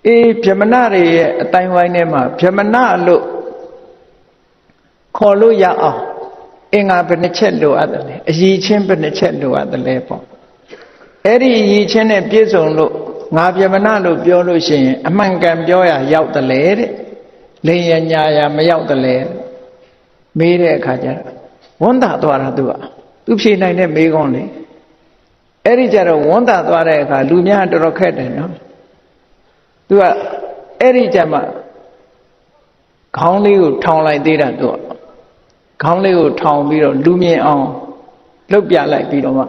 အေးဗြဟ္မဏတွေရဲ့အတိုင်းဝိုင်းထဲမှာဗြဟ္မဏလို့ခေါ်လို့ရအောင်အင်္ဂါဘယ်နှချက်လိုအပ်တယ်လဲအရည်ချင်းဘယ်နှချက်လိုအပ်တယ်လဲပေါ့အဲ့ဒီအရည်ချင်းနဲ့ပြည့်စုံလို့ငါဗြဟ္မဏလို့ပြောလို့ရှိရင်အမှန်ကန်ပြောရရောက်တယ်လေတဲ့လိန်ရညာရမရောက်တယ်လေမေးတဲ့အခါကျတော့ဝန်တာသွားတာသူဖြေနိုင်တဲ့မေးခွန်းလေအဲ့ဒီကျတော့ဝန်တာသွားတဲ့အခါလူများတော်တော်ခက်တယ်နော်သူကအဲ့ဒီကျမှ ခေါင်းလေးကိုထောင်လိုက်သေးတာသူခေါင်းလေးကိုထောင်ပြီးတော့လူမြင်အောင်လှုပ်ပြလိုက်ပြီးတော့မှ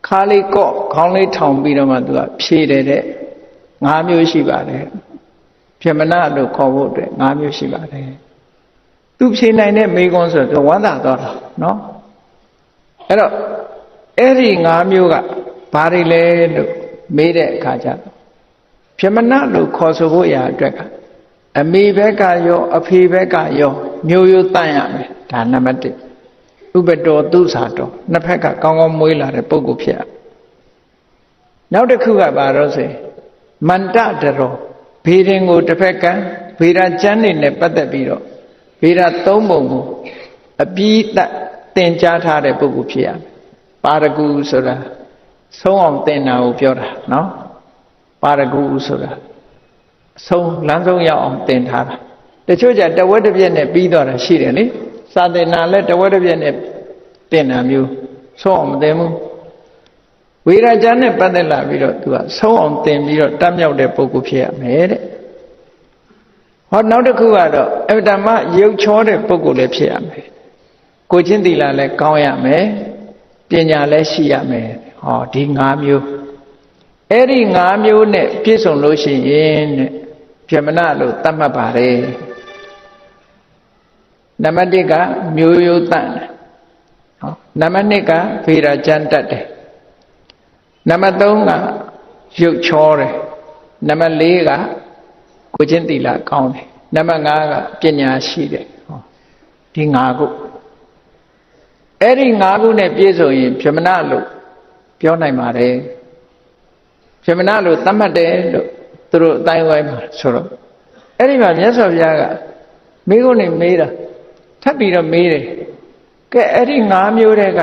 ခါလေးကော့ခေါင်းလေးထောင်ပြီးတော့မှသူကဖြေတယ်တဲ့5မျိုးရှိပါတယ်ပြမနာလို့ခေါ်ဖို့အတွက်5မျိုးရှိပါတယ်သူဖြေနိုင်တဲ့မိကွန်းဆိုတော့ဝမ်းသာသွားတာနော်အဲ့တော့အဲ့ဒီ5မျိုးကဘာတွေလဲလို့မေးတဲ့အခါကျပြမနာလို့ခေါ်ဆိုဖို့ရာအတွက်ကအမေဘက်ကရောအဖေဘက်ကရောမျိုးရိုးတန့်ရမယ်ဒါနံပါတ်1ဥပတော်သူစာတော်နှစ်ဖက်ကကောင်းကောင်းမွေးလာတဲ့ပုဂ္ဂိုလ်ဖြစ်ရနောက်တစ်ခုကဘာလို့ဆိုမန္တတရောဘေးရင်ကိုတစ်ဖက်ကဗေဒကျမ်းနေနဲ့ပတ်သက်ပြီးတော့ဗေဒ3ပုံကိုအပြီးသင်ကြားထားတဲ့ပုဂ္ဂိုလ်ဖြစ်ရပါရဂုဆိုတာဆုံးအောင်သင်တာကိုပြောတာနော်ပါရဂုဆိုတာဆုံးလမ်းဆုံးရောက်အောင်သင်ထားတာတချို့ကြတဝက်တစ်ပြက်နဲ့ပြီးတော့တာရှိတယ်လေစာသင်တာလည်းတဝက်တစ်ပြက်နဲ့သင်တာမျိုးဆုံးအောင်မသင်ဘူးဝေဒကျမ်းနဲ့ပတ်သက်လာပြီးတော့သူကဆုံးအောင်သင်ပြီးတော့တတ်မြောက်တဲ့ပုဂ္ဂိုလ်ဖြစ်ရမယ်တဲ့ဟောနောက်တစ်ခုကတော့အဗ္ဗဓမ္မရုပ်ချောတဲ့ပုဂ္ဂိုလ်လည်းဖြစ်ရမယ်ကိုချင်းသီလလည်းကောင်းရမယ်ပညာလည်းရှိရမယ်ဟောဒီ5မျိုးအဲ့ဒီ5မျိုးနဲ့ပြည့်စုံလို့ရှိရင်တဲ့ပြမနာလို့သတ်မှတ်ပါတယ်နံပါတ်1ကမျိုးရိုးတန့်တယ်ဟောနံပါတ်2ကဗေဒကျမ်းတတ်တယ်နံပါတ်3ကရုပ်ချောတယ်နံပါတ်4ကကိုချင်းသီလကောင်းတယ်နံပါတ်5ကပညာရှိတယ်ဟောဒီ5ခုအဲ့ဒီ5ခုနဲ့ပြည့်စုံရင်ပြမနာလို့ပြောနိုင်ပါတယ်ပြမနာလို့သတ်မှတ်တယ်လို့သူတို့အတိုင်းဝိုင်းမှာဆိုတော့အဲ့ဒီမှာမြတ်စွာဘုရားကမိကုန်းနေမေးတာထပ်ပြီးတော့မေးတယ်ကဲအဲ့ဒီ5မျိုးတဲ့က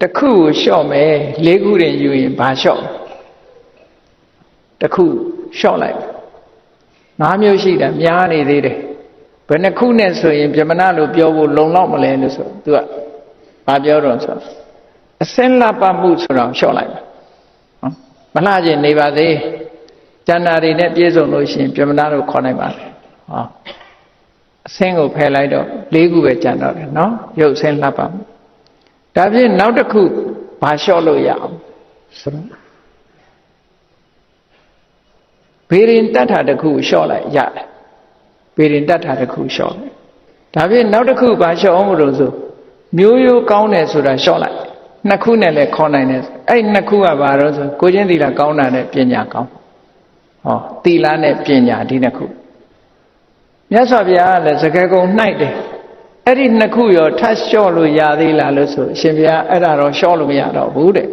တစ်ခုကိုလျှော့မယ်4ခုတည်းယူရင်ဘာလျှော့တစ်ခုလျှော့လိုက်5မျိုးရှိတာများနေသေးတယ်ဘယ်နှခုနဲ့ဆိုရင်ပြမနာလို့ပြောဖို့လုံလောက်မလဲလို့ဆိုသူကဘာပြောတော့ဆိုအစင်းလှပမှုဆိုတော့လျှော့လိုက်မလှခြင်းနေပါသေးကျန်တာတွေနဲ့ပြည့်စုံလို့ရှိရင်ပြမနာလို့ခေါ်နိုင်ပါလေဟောအစင်းကိုဖယ်လိုက်တော့4ခုပဲကျန်တော့တယ်နော်ရုပ်ဆင်းလှပမှုဒါဖြင့်နောက်တစ်ခုဘာလျှော့လို့ရအောင်ဆိုတော့ဘေရင်တတ်တာတစ်ခုလျှော့လိုက်ရတယ်ဘေရင်တတ်တာတစ်ခုလျှော့လိုက်ဒါဖြင့်နောက်တစ်ခုဘာလျှော့အောင်လို့ဆိုမျိုးရိုးကောင်းတယ်ဆိုတာလျှော့လိုက်2ခုနဲ့လည်းခေါ်နိုင်တယ်အဲ့2ခုကဘာလို့ဆိုကိုချင်းသီလကောင်းတာနဲ့ပညာကောင်းဟောသီလနဲ့ပညာဒီ2ခုမြတ်စွာဘုရားကလည်းစကားကုန်နှိုက်တယ်အဲ့ဒီ2ခုရောထပ်လျှော့လို့ရသေးလားလို့ဆိုအရှင်ဘုရားအဲ့ဒါတော့လျှော့လို့မရတော့ဘူးတဲ့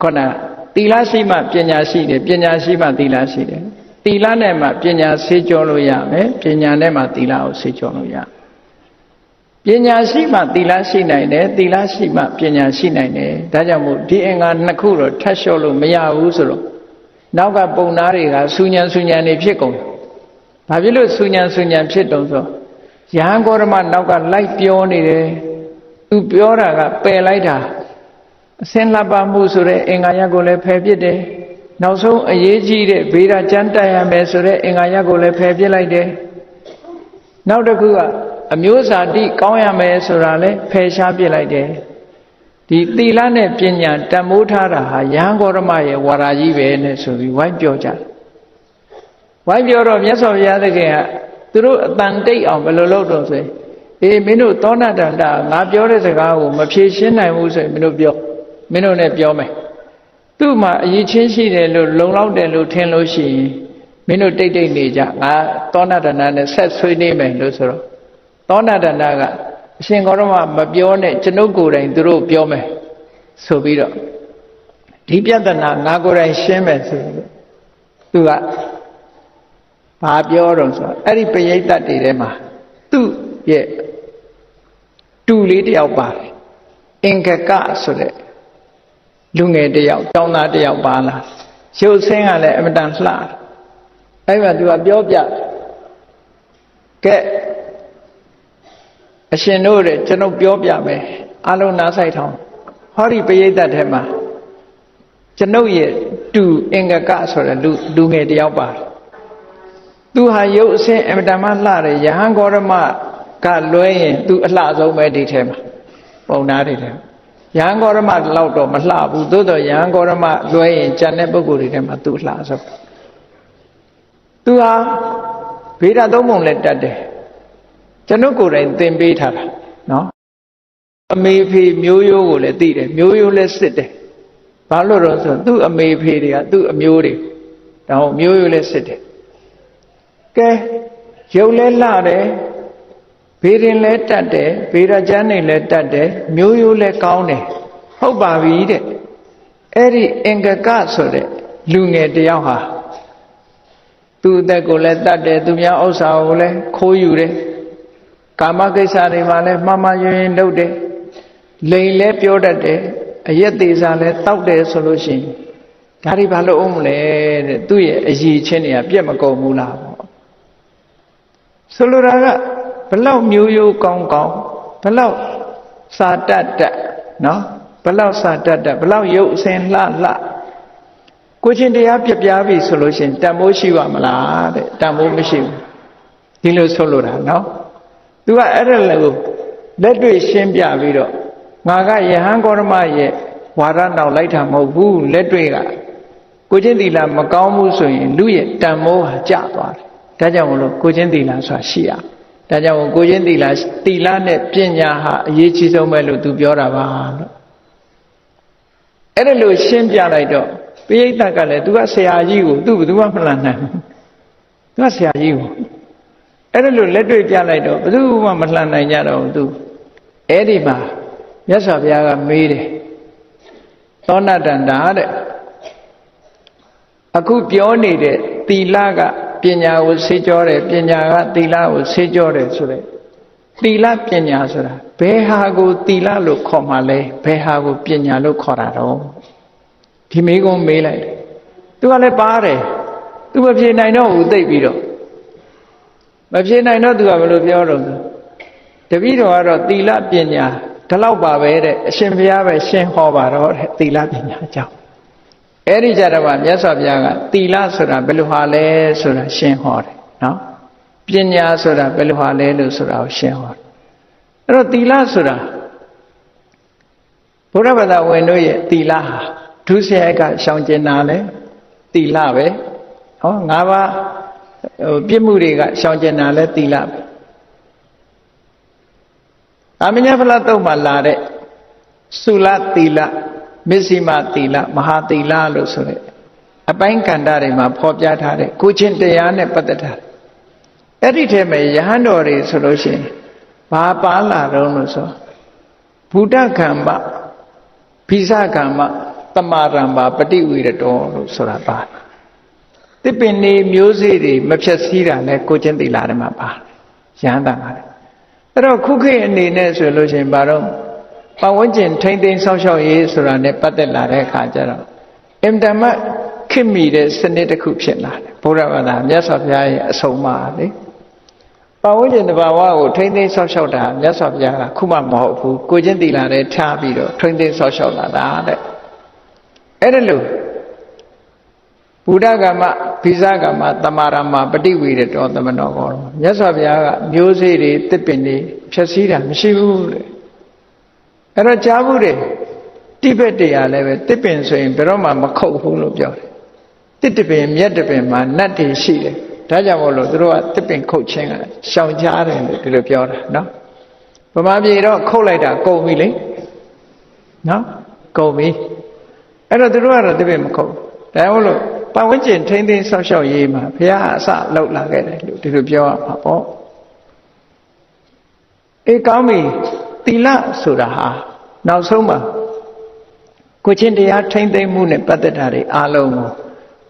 ခေါဏသီလရှိမှပညာရှိတယ်ပညာရှိမှသီလရှိတယ်သီလနဲ့မှပညာဆေးကြောလို့ရမယ်ပညာနဲ့မှသီလကိုဆေးကြောလို့ရပညာရှိမှသီလရှိနိုင်တယ်သီလရှိမှပညာရှိနိုင်တယ်ဒါကြောင့်မို့ဒီအင်္ဂါ2ခုတော့ထပ်လျှော့လို့မရဘူးဆိုတော့နောက်ကပုံနာတွေကဆူညံနေဖြစ်ကုန်ဘာဖြစ်လို့ဆူညံဖြစ်တုံးဆိုယဟန်ဂေါရမနောက်ကလိုက်ပြောနေတယ်သူပြောတာကပယ်လိုက်တာအစင်းလှပမှုဆိုတဲ့အင်္ဂါရပ်ကိုလည်းဖယ်ပစ်တယ်နောက်ဆုံးအရေးကြီးတဲ့ဗေဒကျမ်းတတ်ရမယ်ဆိုတဲ့အင်္ဂါရပ်ကိုလည်းဖယ်ပစ်လိုက်တယ်နောက်တစ်ခုကအမျိုးဇာတိကောင်းရမယ်ဆိုတာလည်းဖယ်ရှားပစ်လိုက်တယ်ဒီသီလနဲ့ပညာတန်မိုးထားတာဟာယဟန်ဂေါရမရဲ့ဝါရာကြီးပဲနဲ့ဆိုပြီးဝိုင်းပြောကြတယ်ဝိုင်းပြောတော့မြတ်စွာဘုရားသခင်ကသူတို့အတန်တိတ်အောင်ဘယ်လိုလုပ်တော့ဆိုရင်အေးမင်းတို့သောဏတန္တငါပြောတဲ့စကားကိုမဖြေရှင်းနိုင်ဘူးဆိုရင်မင်းတို့ပြောမင်းတို့နဲ့ပြောမယ်သူ့မှာအရေးချင်းရှိတယ်လို့လုံလောက်တယ်လို့ထင်လို့ရှိရင်မင်းတို့တိတ်နေကြငါသောဏတန္တနဲ့ဆက်ဆွေးနေမယ်လို့ဆိုတော့သောဏတန္တကအရှင်ဂေါရမမပြောနဲ့ကျွန်ုပ်ကိုယ်တိုင်သူတို့ပြောမယ်ဆိုပြီးတော့ဒီပြဿနာငါကိုယ်တိုင်ရှင်းမယ်ဆိုပြီးသူကဘာပြောတော့ဆိုအဲ့ဒီပရိသတ်တွေထဲမှာသူ့ရဲ့တူလေးတယောက်ပါတယ်အင်္ဂကဆိုတဲ့လူငယ်တယောက်တောင်းသားတယောက်ပါလာရုပ်ဆင်းကလည်းအမတန်လှအဲ့မှာသူကပြောပြကဲအရှင်တို့တဲ့ကျွန်ုပ်ပြောပြမယ်အလုံးနားဆိုင်ထောင်းဟောဒီပရိသတ်ထဲမှာကျွန်ုပ်ရဲ့တူအင်္ဂကဆိုတဲ့လူငယ်တယောက်ပါ သူဟာရုပ်အစဉ်အမတန်မှလှတယ်ယဟန်ဂေါရမကလွဲရင်သူအလှဆုံးပဲဒီထဲမှာပုံနာတွေထဲယဟန်ဂေါရမလောက်တော့မလှဘူးသို့တော့ယဟန်ဂေါရမလွဲရင်ကျန်တဲ့ပုဂ္ဂိုလ်တွေထဲမှာသူအလှဆုံးသူဟာဗေဒသုံးပုံလည်းတတ်တယ်ကျွန်ုပ်ကိုယ်တိုင်သင်ပေးထားတာနော်အမေဖေမျိုးရိုးကိုလည်းသိတယ်မျိုးရိုးလည်းစစ်တယ်ဘာလို့တော့ဆိုသူ့အမေဖေတွေကသူ့အမျိုးတွေဒါဟုတ်မျိုးရိုးလည်းစစ်တယ်ကဲရုပ်လည်းလှတယ်ဘေးရင်လည်းတတ်တယ်ဘေးရကျမ်းနေလည်းတတ်တယ်မျိုးရိုးလည်းကောင်းတယ်ဟုတ်ပါပြီတဲ့အဲ့ဒီအင်္ဂကဆိုတဲ့လူငယ်တယောက်ဟာသူ့အသက်ကိုလည်းတတ်တယ်သူများဥစ္စာကိုလည်းခိုးယူတယ်ကာမကိစ္စတွေမှာလည်းမှားမှားယွင်းယွင်းလုပ်တယ်လိန်လည်းပြောတတ်တယ်အရက်သေးစားလည်းတောက်တယ်ဆိုလို့ရှိရင်ဒါတွေဘာလို့အောင်မလဲတဲ့သူ့ရဲ့အရည်ချင်းတွေကပြက်မကုန်ဘူးလားပေါ့ဆိုလိုတာကဘလောက်မျိုးရိုးကောင်းကောင်းဘလောက်စာတတ်တတ်နော်ဘလောက်စာတတ်တတ်ဘလောက်ရုပ်အစဉ်လှလှကိုချင်းတရားပြပြပြီဆိုလို့ရှိရင်တန်ဖိုးရှိပါမလားတဲ့တန်ဖိုးမရှိဘူးဒီလိုဆိုလိုတာနော်သူကအဲ့ဒါလို့လက်တွေ့ရှင်းပြပြီးတော့ငါကယဟန်ဂေါရမရဲ့ဝါဒနောက်လိုက်တာမဟုတ်ဘူးလက်တွေ့ကကိုချင်းသီလမကောင်းဘူးဆိုရင်လူရဲ့တန်ဖိုးဟာကျသွားတယ်ဒါကြောင့်မလို့ကိုချင်းသီလဆိုတာရှိရဒါကြောင့်ကိုချင်းသီလနဲ့ပညာဟာအရေးကြီးဆုံးပဲလို့သူပြောတာပါလို့အဲ့ဒါလို့ရှင်းပြလိုက်တော့ပိဋကကလည်းသူကဆရာကြီးကိုသူ့ဘယ်သူမှမလှန်နိုင်ဘူးသူကဆရာကြီးကိုအဲ့ဒါလို့လက်တွေ့ပြလိုက်တော့ဘယ်သူမှမလှန်နိုင်ကြတော့သူအဲ့ဒီမှာမြတ်စွာဘုရားကမေးတယ်သောဏတန္တာတဲ့အခုပြောနေတဲ့သီလကပညာကိုဆေးကြောတယ်ပညာကသီလကိုဆေးကြောတယ်ဆိုတဲ့သီလပညာဆိုတာဘယ်ဟာကိုသီလလို့ခေါ်မှလဲဘယ်ဟာကိုပညာလို့ခေါ်တာတော့ဒီမိကုံးမေးလိုက်တယ်သူကလည်းပါတယ်သူမဖြေနိုင်တော့ဘူးသိပြီးတော့မဖြေနိုင်တော့သူကဘယ်လိုပြောတော့တပည့်တော်ကတော့သီလပညာဒီလောက်ပါပဲတဲ့အရှင်ဘုရားပဲရှင်းဟောပါတော့တဲ့သီလပညာအကြောင်းအဲ့ဒီကြတော့မြတ်စွာဘုရားကသီလဆိုတာဘယ်လိုဟာလဲဆိုတာရှင်းဟောတယ်နော်ပညာဆိုတာဘယ်လိုဟာလဲလို့ဆိုတာကိုရှင်းဟောတယ်အဲ့တော့သီလဆိုတာဘုရားဘာသာဝင်တို့ရဲ့သီလဟာဒုစရိုက်ကရှောင်ကျင်တာလဲသီလပဲဟော၅ပါးပြစ်မှုတွေကရှောင်ကျင်တာလဲသီလပဲအမြဲဖလားတော့မှလာတဲ့သုလသီလမစ္စည်းမသီလမဟာသီလလို့ဆိုတဲ့အပိုင်းကန္တာတွေမှာဖော်ပြထားတဲ့ကိုချင်းတရားနဲ့ပတ်သက်တာအဲ့ဒီထဲမှာယဟန်တော်တွေဆိုလို့ရှိရင်ဘာပါလာတော့လို့ဆိုဘုဒ္ဓကမ္မဘိဇကမ္မတမာရံပါပฏิဝိရတောလို့ဆိုတာပါတစ်ပင်နေမျိုးစေ့တွေမဖြတ်စည်းတာလဲကိုချင်းသီလတွေမှာပါယဟန်တာပါတယ်အဲ့တော့ခုခေတ်အနေနဲ့ဆိုလို့ရှိရင်ဘာတော့ပတ်ဝန်းကျင်ထိမ့်သိမ်းဆောက်ရှောက်ရေးဆိုတာနဲ့ပတ်သက်လာတဲ့အခါကျတော့အင်တမတ်ခင်မိတဲ့စနစ်တစ်ခုဖြစ်လာတယ်ဘုရားဘာသာမြတ်စွာဘုရားရဲ့အဆုံးအမလေပတ်ဝန်းကျင်တဘာဝကိုထိမ့်သိမ်းဆောက်ရှောက်တာမြတ်စွာဘုရားကခုမှမဟုတ်ဘူးကိုချင်းသီလနဲ့ထားပြီးတော့ထိမ့်သိမ်းဆောက်ရှောက်လာတာတဲ့အဲ့ဒါလို့ဘုဒ္ဓကမ္မဘိဇကမ္မတမာရမပฏิဝိရတောသမနောကောမြတ်စွာဘုရားကမျိုးစေ့တွေတစ်ပင်တွေဖြည့်ဆည်းတာမရှိဘူးတဲ့အဲ့တော့ကြားဘူးတယ်တိဘက်တရားလည်းပဲတစ်ပင်ဆိုရင်ဘယ်တော့မှမခုတ်ဘူးလို့ပြောတယ်တစ်ပင်မြက်တစ်ပင်မှာနတ်တွေရှိတယ်ဒါကြောင့်မို့လို့သူတို့ကတစ်ပင်ခုတ်ခြင်းကရှောင်ကြားတယ်လို့ဒီလိုပြောတာနော်ဗမာပြည်တော့ခုတ်လိုက်တာကုန်ပြီလေနော်ကုန်ပြီအဲ့တော့သူတို့ကတော့တစ်ပင်မခုတ်ဒါကြောင့်မို့လို့ပတ်ဝန်းကျင်ထိမ့်သိမ်းဆောက်ရှောက်ရေးမှာဘုရားအစလောက်လာခဲ့တယ်လို့ဒီလိုပြောရမှာပေါ့အေးကောင်းပြီသီလဆိုတာဟာနောက်ဆုံးမှာကိုချင်းတရားထိမ့်သိမ်းမှုနဲ့ပတ်သက်တာတွေအားလုံးကို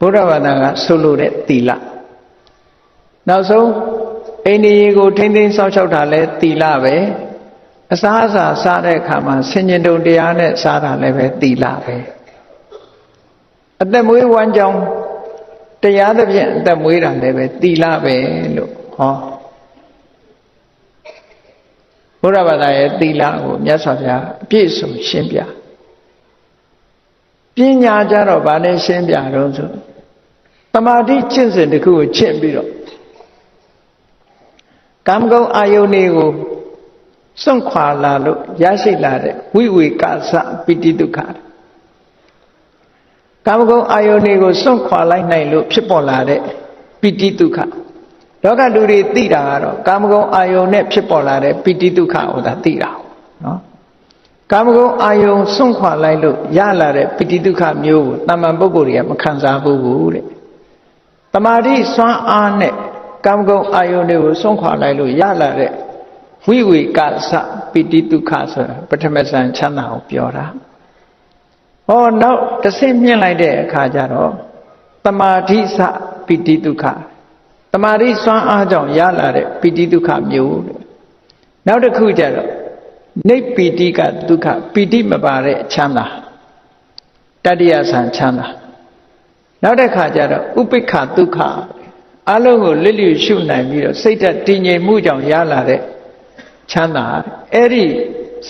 ဘုရားဘာသာကဆိုလိုတဲ့သီလနောက်ဆုံးအိန္ဒိယကိုထိမ့်သိမ်းဆောက်ရှောက်တာလဲသီလပဲအစားအစာစားတဲ့အခါမှာဆင်ញင်တုံတရားနဲ့စားတာလည်းပဲသီလပဲအသက်မွေးဝမ်းကြောင်းတရားသဖြင့်အသက်မွေးတာလည်းပဲသီလပဲလို့ဟောဘုရားဘာသာရဲ့သီလကိုမြတ်စွာဘုရားအပြည့်စုံရှင်းပြပညာကြတော့ဗာနဲ့ရှင်းပြတော့ဆိုသမာဓိကျင့်စဉ်တစ်ခုကိုကျင့်ပြီးတော့ ကာမဂုဏ်အာယုန်တွေကိုစွန့်ခွာလာလို့ရရှိလာတဲ့ဝိဝေကသပိတိဒုက္ခကာမဂုဏ်အာယုန်တွေကိုစွန့်ခွာလိုက်နိုင်လို့ဖြစ်ပေါ်လာတဲ့ပိတိဒုက္ခလောကလူတွေသိတာကတော့ကာမဂုဏ်အာယုန်နဲ့ဖြစ်ပေါ်လာတဲ့ပိတိဒုက္ခကိုသာသိတာနော်ကာမဂုဏ်အာယုန်စွန့်ခွာလိုက်လို့ရလာတဲ့ပိတိဒုက္ခမျိုးကိုတမ္မာပုဂ္ဂိုလ်တွေကမခံစားဘူးတဲ့တမာတိစွမ်းအားနဲ့ကာမဂုဏ်အာယုန်တွေကိုစွန့်ခွာလိုက်လို့ရလာတဲ့ဝိဝေကသပိတိဒုက္ခဆိုတာပထမဇန်ချမ်းသာကိုပြောတာဟောနောက်တစ်ဆင့်မြင့်လိုက်တဲ့အခါကျတော့တမာတိသပိတိဒုက္ခတမာတိစွမ်းအားကြောင့်ရလာတဲ့ပိတိဒုက္ခမျိုးတဲ့နောက်တစ်ခုကျတော့နိဗ္ဗိတိကဒုက္ခပိတိမပါတဲ့ချမ်းသာတတိယဇန်ချမ်းသာနောက်တစ်ခါကျတော့ဥပိ္ပခဒုက္ခအလုံးကိုလစ်လျူရှုနိုင်ပြီးတော့စိတ်ဓာတ်တည်ငြိမ်မှုကြောင့်ရလာတဲ့ချမ်းသာအဲ့ဒီ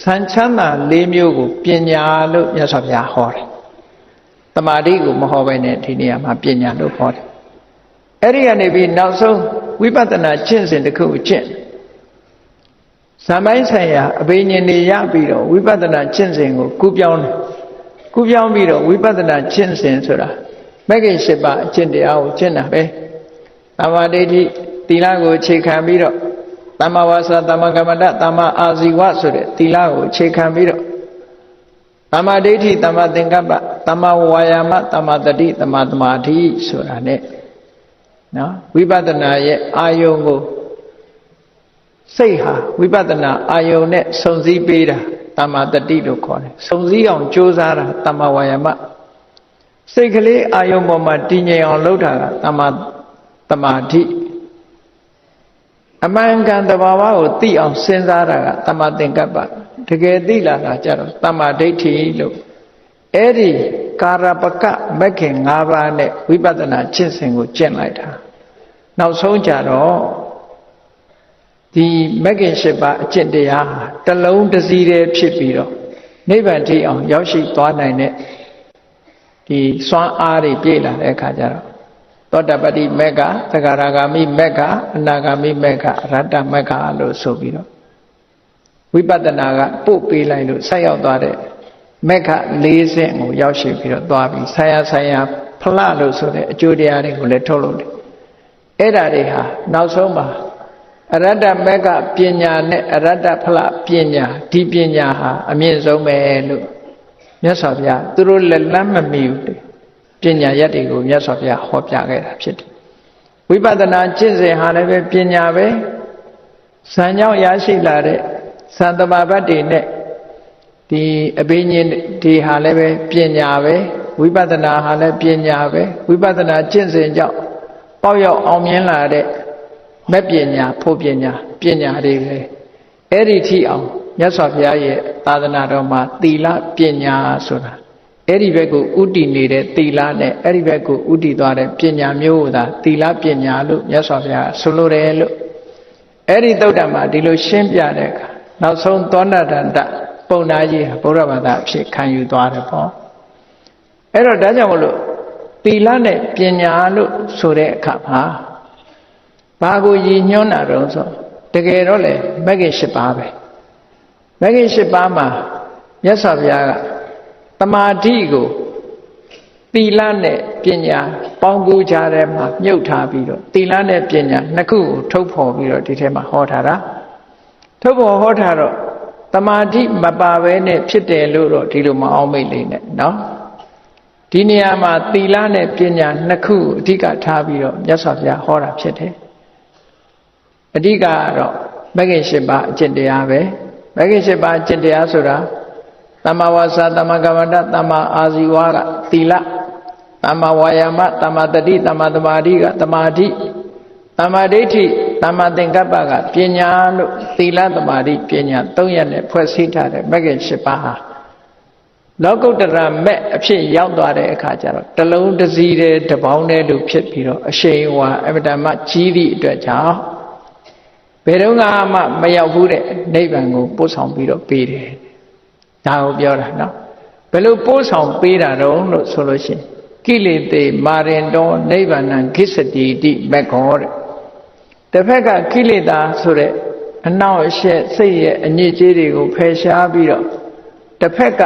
ဇန်ချမ်းသာ၄မျိုးကိုပညာလို့မြတ်စွာဘုရားဟောတယ်တမာတိကိုမဟောဘဲနဲ့ဒီနေရာမှာပညာလို့ဟောတယ်အဲ့ဒီကနေပြီးနောက်ဆုံးဝိပဿနာကျင့်စဉ်တစ်ခုကိုကျင့်ဇာမိုင်းဆိုင်ရာအဘိညာဉ်တွေရပြီးတော့ဝိပဿနာကျင့်စဉ်ကိုကူးပြောင်းတယ်ကူးပြောင်းပြီးတော့ဝိပဿနာကျင့်စဉ်ဆိုတာမဂ္ဂင်၈ပါးအကျင့်တရားကိုကျင့်တာပဲသမ္မာဒိဋ္ဌိသီလကိုအခြေခံပြီးတော့သမ္မာဝါစာသမ္မာကမ္မန္တသမ္မာအာဇီဝဆိုတဲ့သီလကိုအခြေခံပြီးတော့သမ္မာဒိဋ္ဌိသမ္မာသင်္ကပ္ပသမ္မာဝါယာမသမ္မာတတိသမ္မာသမာဓိဆိုတာ ਨੇ နော်ဝိပဿနာရဲ့အာယုံကိုစိတ်ဟာဝိပဿနာအာယုံနဲ့စုံစည်းပေးတာသမ္မာတတိလို့ခေါ်တယ်စုံစည်းအောင်ကြိုးစားတာသမ္မာဝါယာမစိတ်ကလေးအာယုံပေါ်မှာတည်ငြိမ်အောင်လုပ်တာကသမ္မာသမာဓိအမှန်ကန်တဘာဝကိုသိအောင်စဉ်းစားတာကသမ္မာသင်္ကပ္ပတကယ်သိလာတာကြတော့သမ္မာဒိဋ္ဌိလို့အဲ့ဒီကာရပကမဂ္ဂင်၅ပါးနဲ့ဝိပဿနာကျင့်စဉ်ကိုကျင့်လိုက်တာနောက်ဆုံးကြတော့ဒီမဂ္ဂင်၈ပါးအကျင့်တရားဟာတလုံးတစည်းတည်းဖြစ်ပြီးတော့နိဗ္ဗာန်ထိအောင်ရောက်ရှိသွားနိုင်တဲ့ဒီစွမ်းအားတွေပြည့်လာတဲ့အခါကျတော့သောတပတ္တိမဂ္ဂသဂရဂါမိမဂ္ဂအနာဂါမိမဂ္ဂအရဟတမဂ္ဂလို့ဆိုပြီးတော့ဝိပဿနာကပို့ပေးလိုက်လို့ဆက်ရောက်သွားတဲ့မဂ္ဂ၄ဆင့်ကိုရောက်ရှိပြီးတော့သွားပြီးဆရာဖလလို့ဆိုတဲ့အကျိုးတရားတွေကိုလည်းထုတ်လို့တယ်အဲ့ဒါတွေဟာနောက်ဆုံးမှာအရဟတမဂ္ဂပညာနဲ့အရဟတဖလပညာဒီပညာဟာအမြင့်ဆုံးပဲလို့မြတ်စွာဘုရားသူတို့လက်လန်းမမီဘူးပညာရက်တွေကိုမြတ်စွာဘုရားဟောပြခဲ့တာဖြစ်တယ်ဝိပဿနာကျင့်စဉ်ဟာလည်းပဲပညာပဲဇန်ကြောင့်ရရှိလာတဲ့သံတမဘတ်တွေနဲ့ဒီအဘိညာဉ်ဒီဟာလည်းပဲပညာပဲဝိပဿနာဟာလည်းပညာပဲဝိပဿနာကျင့်စဉ်ကြောင့်ပေါက်ရောက်အောင်မြင်လာတဲ့မဲ့ပညာဖို့ပညာတွေပဲအဲ့ဒီထိအောင်မြတ်စွာဘုရားရဲ့သာသနာတော်မှာသီလပညာဆိုတာအဲ့ဒီဘက်ကိုဥတည်နေတဲ့သီလနဲ့အဲ့ဒီဘက်ကိုဥတည်သွားတဲ့ပညာမျိုးကိုသာသီလပညာလို့မြတ်စွာဘုရားဆိုလိုတယ်လို့အဲ့ဒီသုတ္တမှာဒီလိုရှင်းပြတဲ့အခါနောက်ဆုံးသောဏတန္တပုံနာကြီးဟာဘုရားဘာသာအဖြစ်ခံယူသွားတယ်ပေါ့အဲ့တော့ဒါကြောင့်မလို့သီလနဲ့ပညာလို့ဆိုတဲ့အခါမှာဘာကိုရည်ညွှန်းတာတော့ဆိုတကယ်တော့လေမဂ္ဂင်၈ပါးပဲမဂ္ဂင်၈ပါးမှာမြတ်စွာဘုရားကတမာတိကိုသီလနဲ့ပညာပေါင်းကူးကြတဲ့မှာမြုပ်ထားပြီးတော့သီလနဲ့ပညာနှစ်ခုကိုထုတ်ဖော်ပြီးတော့ဒီထဲမှာဟောထားတာထုတ်ဖော်ဟောထားတော့တမာတိမပါဘဲနဲ့ဖြစ်တယ်လို့တော့ဒီလိုမအောင်မိတ်လေးနဲ့နော်ဒီနေရာမှာသီလနဲ့ပညာနှစ်ခုအဓိကထားပြီးတော့မြတ်စွာဘုရားဟောတာဖြစ်တယ်အဓိကကတော့မဂ္ဂင်၈ပါးအကျင့်တရားပဲမဂ္ဂင်၈ပါးအကျင့်တရားဆိုတာသမ္မာဝါစာသမ္မာကမ္မန္တသမ္မာအာဇီဝကသီလသမ္မာဝါယာမသမ္မာတတိသမ္မာသမာဓိကသမာဓိသမ္မာဒိဋ္ဌိသမ္မာသင်္ကပ္ပကပညာလို့သီလသမာဓိပညာ၃ရပ်နဲ့ဖွဲ့စည်းထားတဲ့မဂ္ဂင်၈ပါးဟာလောကုတ္တရာမဲ့အဖြစ်ရောက်သွားတဲ့အခါကျတော့တလုံးတစည်းတဲ့တပေါင်းတည်းလို့ဖြစ်ပြီးတော့အရှိန်ဝါအမတမကြီးသည့်အတွက်ကြောင့်ဘယ်တော့မှမရောက်ဘူးတဲ့နိဗ္ဗာန်ကိုပို့ဆောင်ပြီးတော့ပေးတယ်ဒါကိုပြောတာနော်ဘယ်လိုပို့ဆောင်ပေးတာတော့လို့ဆိုလို့ရှိရင်ကိလေသေမာရင်တောနိဗ္ဗာန်ဂစ္ဆတိတိမက္ခောတဲ့ တစ်ဖက်ကကိလေသာဆိုတဲ့အနောက်အရှက်စိတ်ရဲ့အညစ်အကြေးတွေကိုဖယ်ရှားပြီးတော့တစ်ဖက်က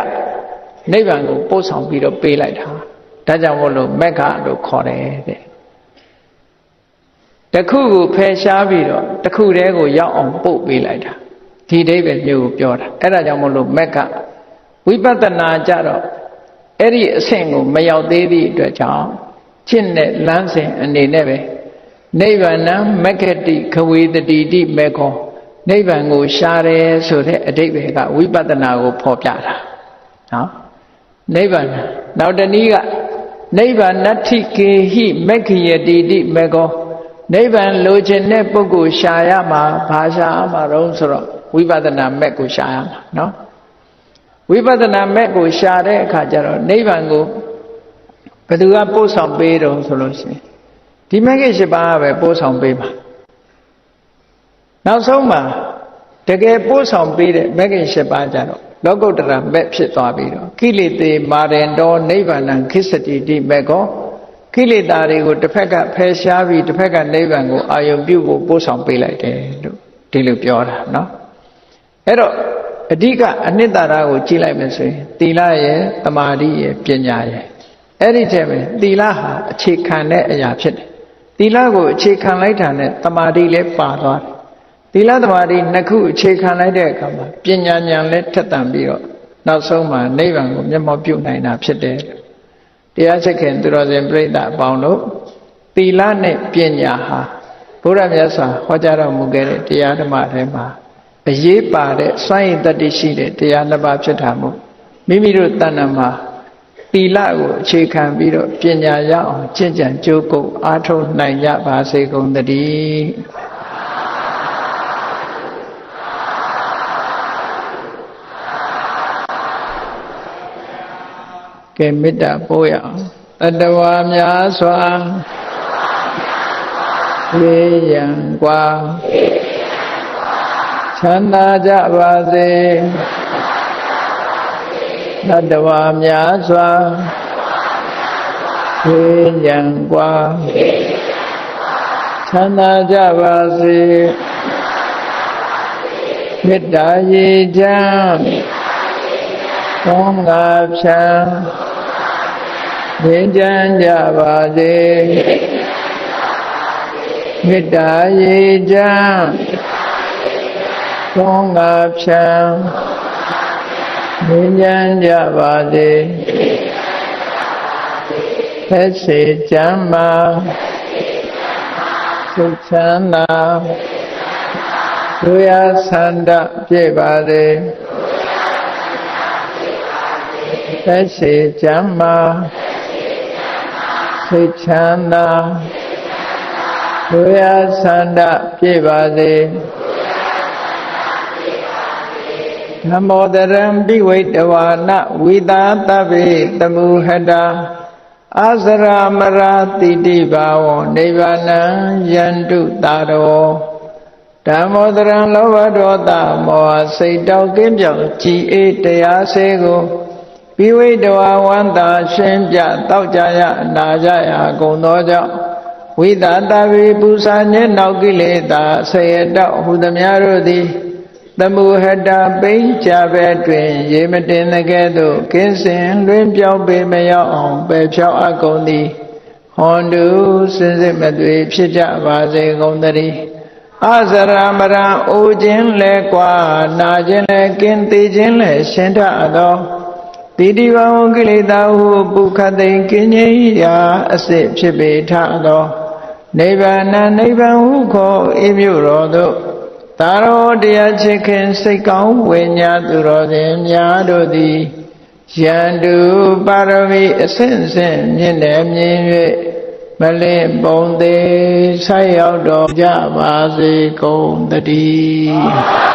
နိဗ္ဗာန်ကိုပို့ဆောင်ပြီးတော့ပေးလိုက်တာဒါကြောင့်မို့လို့မက္ခလို့ခေါ်တယ်တဲ့တစ်ခုကိုဖယ်ရှားပြီးတော့တစ်ခုတည်းကိုရောက်အောင်ပို့ပေးလိုက်တာဒီအဓိပ္ပာယ်မျိုးကိုပြောတာအဲ့ဒါကြောင့်မို့လို့မက္ခဝိပဿနာကြတော့အဲ့ဒီအဆင့်ကိုမရောက်သေးသည့်အတွက်ကြောင့်ကျင့်တဲ့လမ်းစဉ်အနေနဲ့ပဲနိဗ္ဗာန်မက္ခတိခဝေတတိတိမေခောနိဗ္ဗာန်ကိုရှားတယ်ဆိုတဲ့အဓိပ္ပာယ်ကဝိပဿနာကိုဖော်ပြတာနော်နိဗ္ဗာန်နောက်တနည်းကနိဗ္ဗာန်နတ္ထိကေဟိမက္ခိယတိတိမေခောနိဗ္ဗာန်လိုချင်တဲ့ပုဂ္ဂိုလ်ရှာရမှာဘာရှာရမှာတော့ဆိုတော့ဝိပဿနာမက်ကိုရှာရမှာနော်ဝိပဿနာမက်ကိုရှာတဲ့အခါကျတော့နိဗ္ဗာန်ကိုဘယ်သူကပို့ဆောင်ပေးတော့ဆိုလို့ရှိရင်ဒီမဂ္ဂင်၈ပါးပဲပို့ဆောင်ပေးမှာနောက်ဆုံးမှာတကယ်ပို့ဆောင်ပေးတဲ့မဂ္ဂင်၈ပါးကြတော့လောကုတ္တရာမက်ဖြစ်သွားပြီးတော့ကိလေသေမာရင်တော်နိဗ္ဗာန်ခိစ္စတိတိမက်ကောကိလေသာတွေကိုတစ်ဖက်ကဖယ်ရှားပြီးတစ်ဖက်ကနိဗ္ဗာန်ကိုအာယုံပြုဖို့ပို့ဆောင်ပေးလိုက်တယ်လို့ဒီလိုပြောတာနော်အဲ့တော့အဓိကအနှစ်သာရကိုကြည့်လိုက်မယ်ဆိုရင်သီလရဲ့သမာဓိရဲ့ပညာရဲ့အဲ့ဒီထဲမှာသီလဟာအခြေခံတဲ့အရာဖြစ်တယ်သီလကိုအခြေခံလိုက်တာနဲ့သမာဓိလည်းပါသွားတယ်သီလသမာဓိနှစ်ခုအခြေခံလိုက်တဲ့အခါမှာပညာဉာဏ်လည်းထက်သန်ပြီးတော့နောက်ဆုံးမှာနိဗ္ဗာန်ကိုမျက်မှောက်ပြုနိုင်တာဖြစ်တယ်တရားချက်ခင်သူတော်စင်ပြိဿအပေါင်းတို့သီလနဲ့ပညာဟာဘုရားမြတ်စွာဟောကြားတော်မူခဲ့တဲ့တရားဓမ္မထဲမှာအရေးပါတဲ့စွမ်းရည်တတ္တိရှိတဲ့တရားနှစ်ပါးဖြစ်တာမို့မိမိတို့တဏ္ဍာမှာသီလကိုအခြေခံပြီးတော့ပညာရအောင်ကျင့်ကြံကြိုးကုပ်အားထုတ်နိုင်ကြပါစေကုန်သတည်းကဲမေတ္တာပို့ရအောင်တတဝါများစွာဝေယံကွာချမ်းသာကြပါစေတတဝါများစွာဝေယံကွာချမ်းသာကြပါစေမေတ္တာရေချမ်းသောငါဖြံငြိမ်းချမ်းကြပါစေမေတ္တာရေချမ်းသောငါဖြံငြိမ်းချမ်းကြပါစေသက်စေချမ်းသာသုခချမ်းသာဒုရဆန္ဒပြည့်ပါစေသက်စေချမ်းသာသုခချမ်းသာဒုရဆန္ဒပြည့်ပါစေနမောတရံပိဝိတဝါနဝိသာတဗ္ဗေတမုဟတာအာစရာမရာတိတိဘာဝောနိဗ္ဗာနံယန္တုတာရောဓမ္မောတရံလောဘဒေါသမောဟစိတ်တောက်ကင်းပြောင်းကြည်အေးတရားစေကိုပိဝိတဝါဝန္တာရှင်းပြတောက်ကြရအနာကြရကုန်သောကြောင့်ဝိသာတဗ္ဗေပူဇာညေနောက်ကိလေသာဆေယတောက်ဟုသမျှတို့သည်သမုဟတာပိဉ္ကြပဲတွင်ရေမတင်တဲ့ကဲ့သို့ကင်းစင်လွင်ပြောင်းပေမရောက်အောင်ပယ်ဖြောက်အပ်ကုန်သည်ဟွန်တုစင်စစ်မသွေဖြစ်ကြပါစေကုန်သတည်းအစရာမရံအိုခြင်းလဲကွာနာခြင်းလဲကင်းသေးခြင်းလဲရှင်းထသောတိတိဝံကိလေသာဟုပုခသိင်ကင်းငြိမ်းရာအစစ်ဖြစ်ပေထသောနိဗ္ဗာန်နိဗ္ဗာန်ဟုခေါ်ဤမြို့တော်သို့သာရောတရားချစ်ခင်စိတ်ကောင်းဝိညာသူတော်စင်များတို့သည်ယန္တုပါရမီအစဉ်စဉ်မြင့်တယ်မြင်၍မလင့်ပုံသေးဆိုက်ရောက်တော်ကြပါစေကုန်သတည်း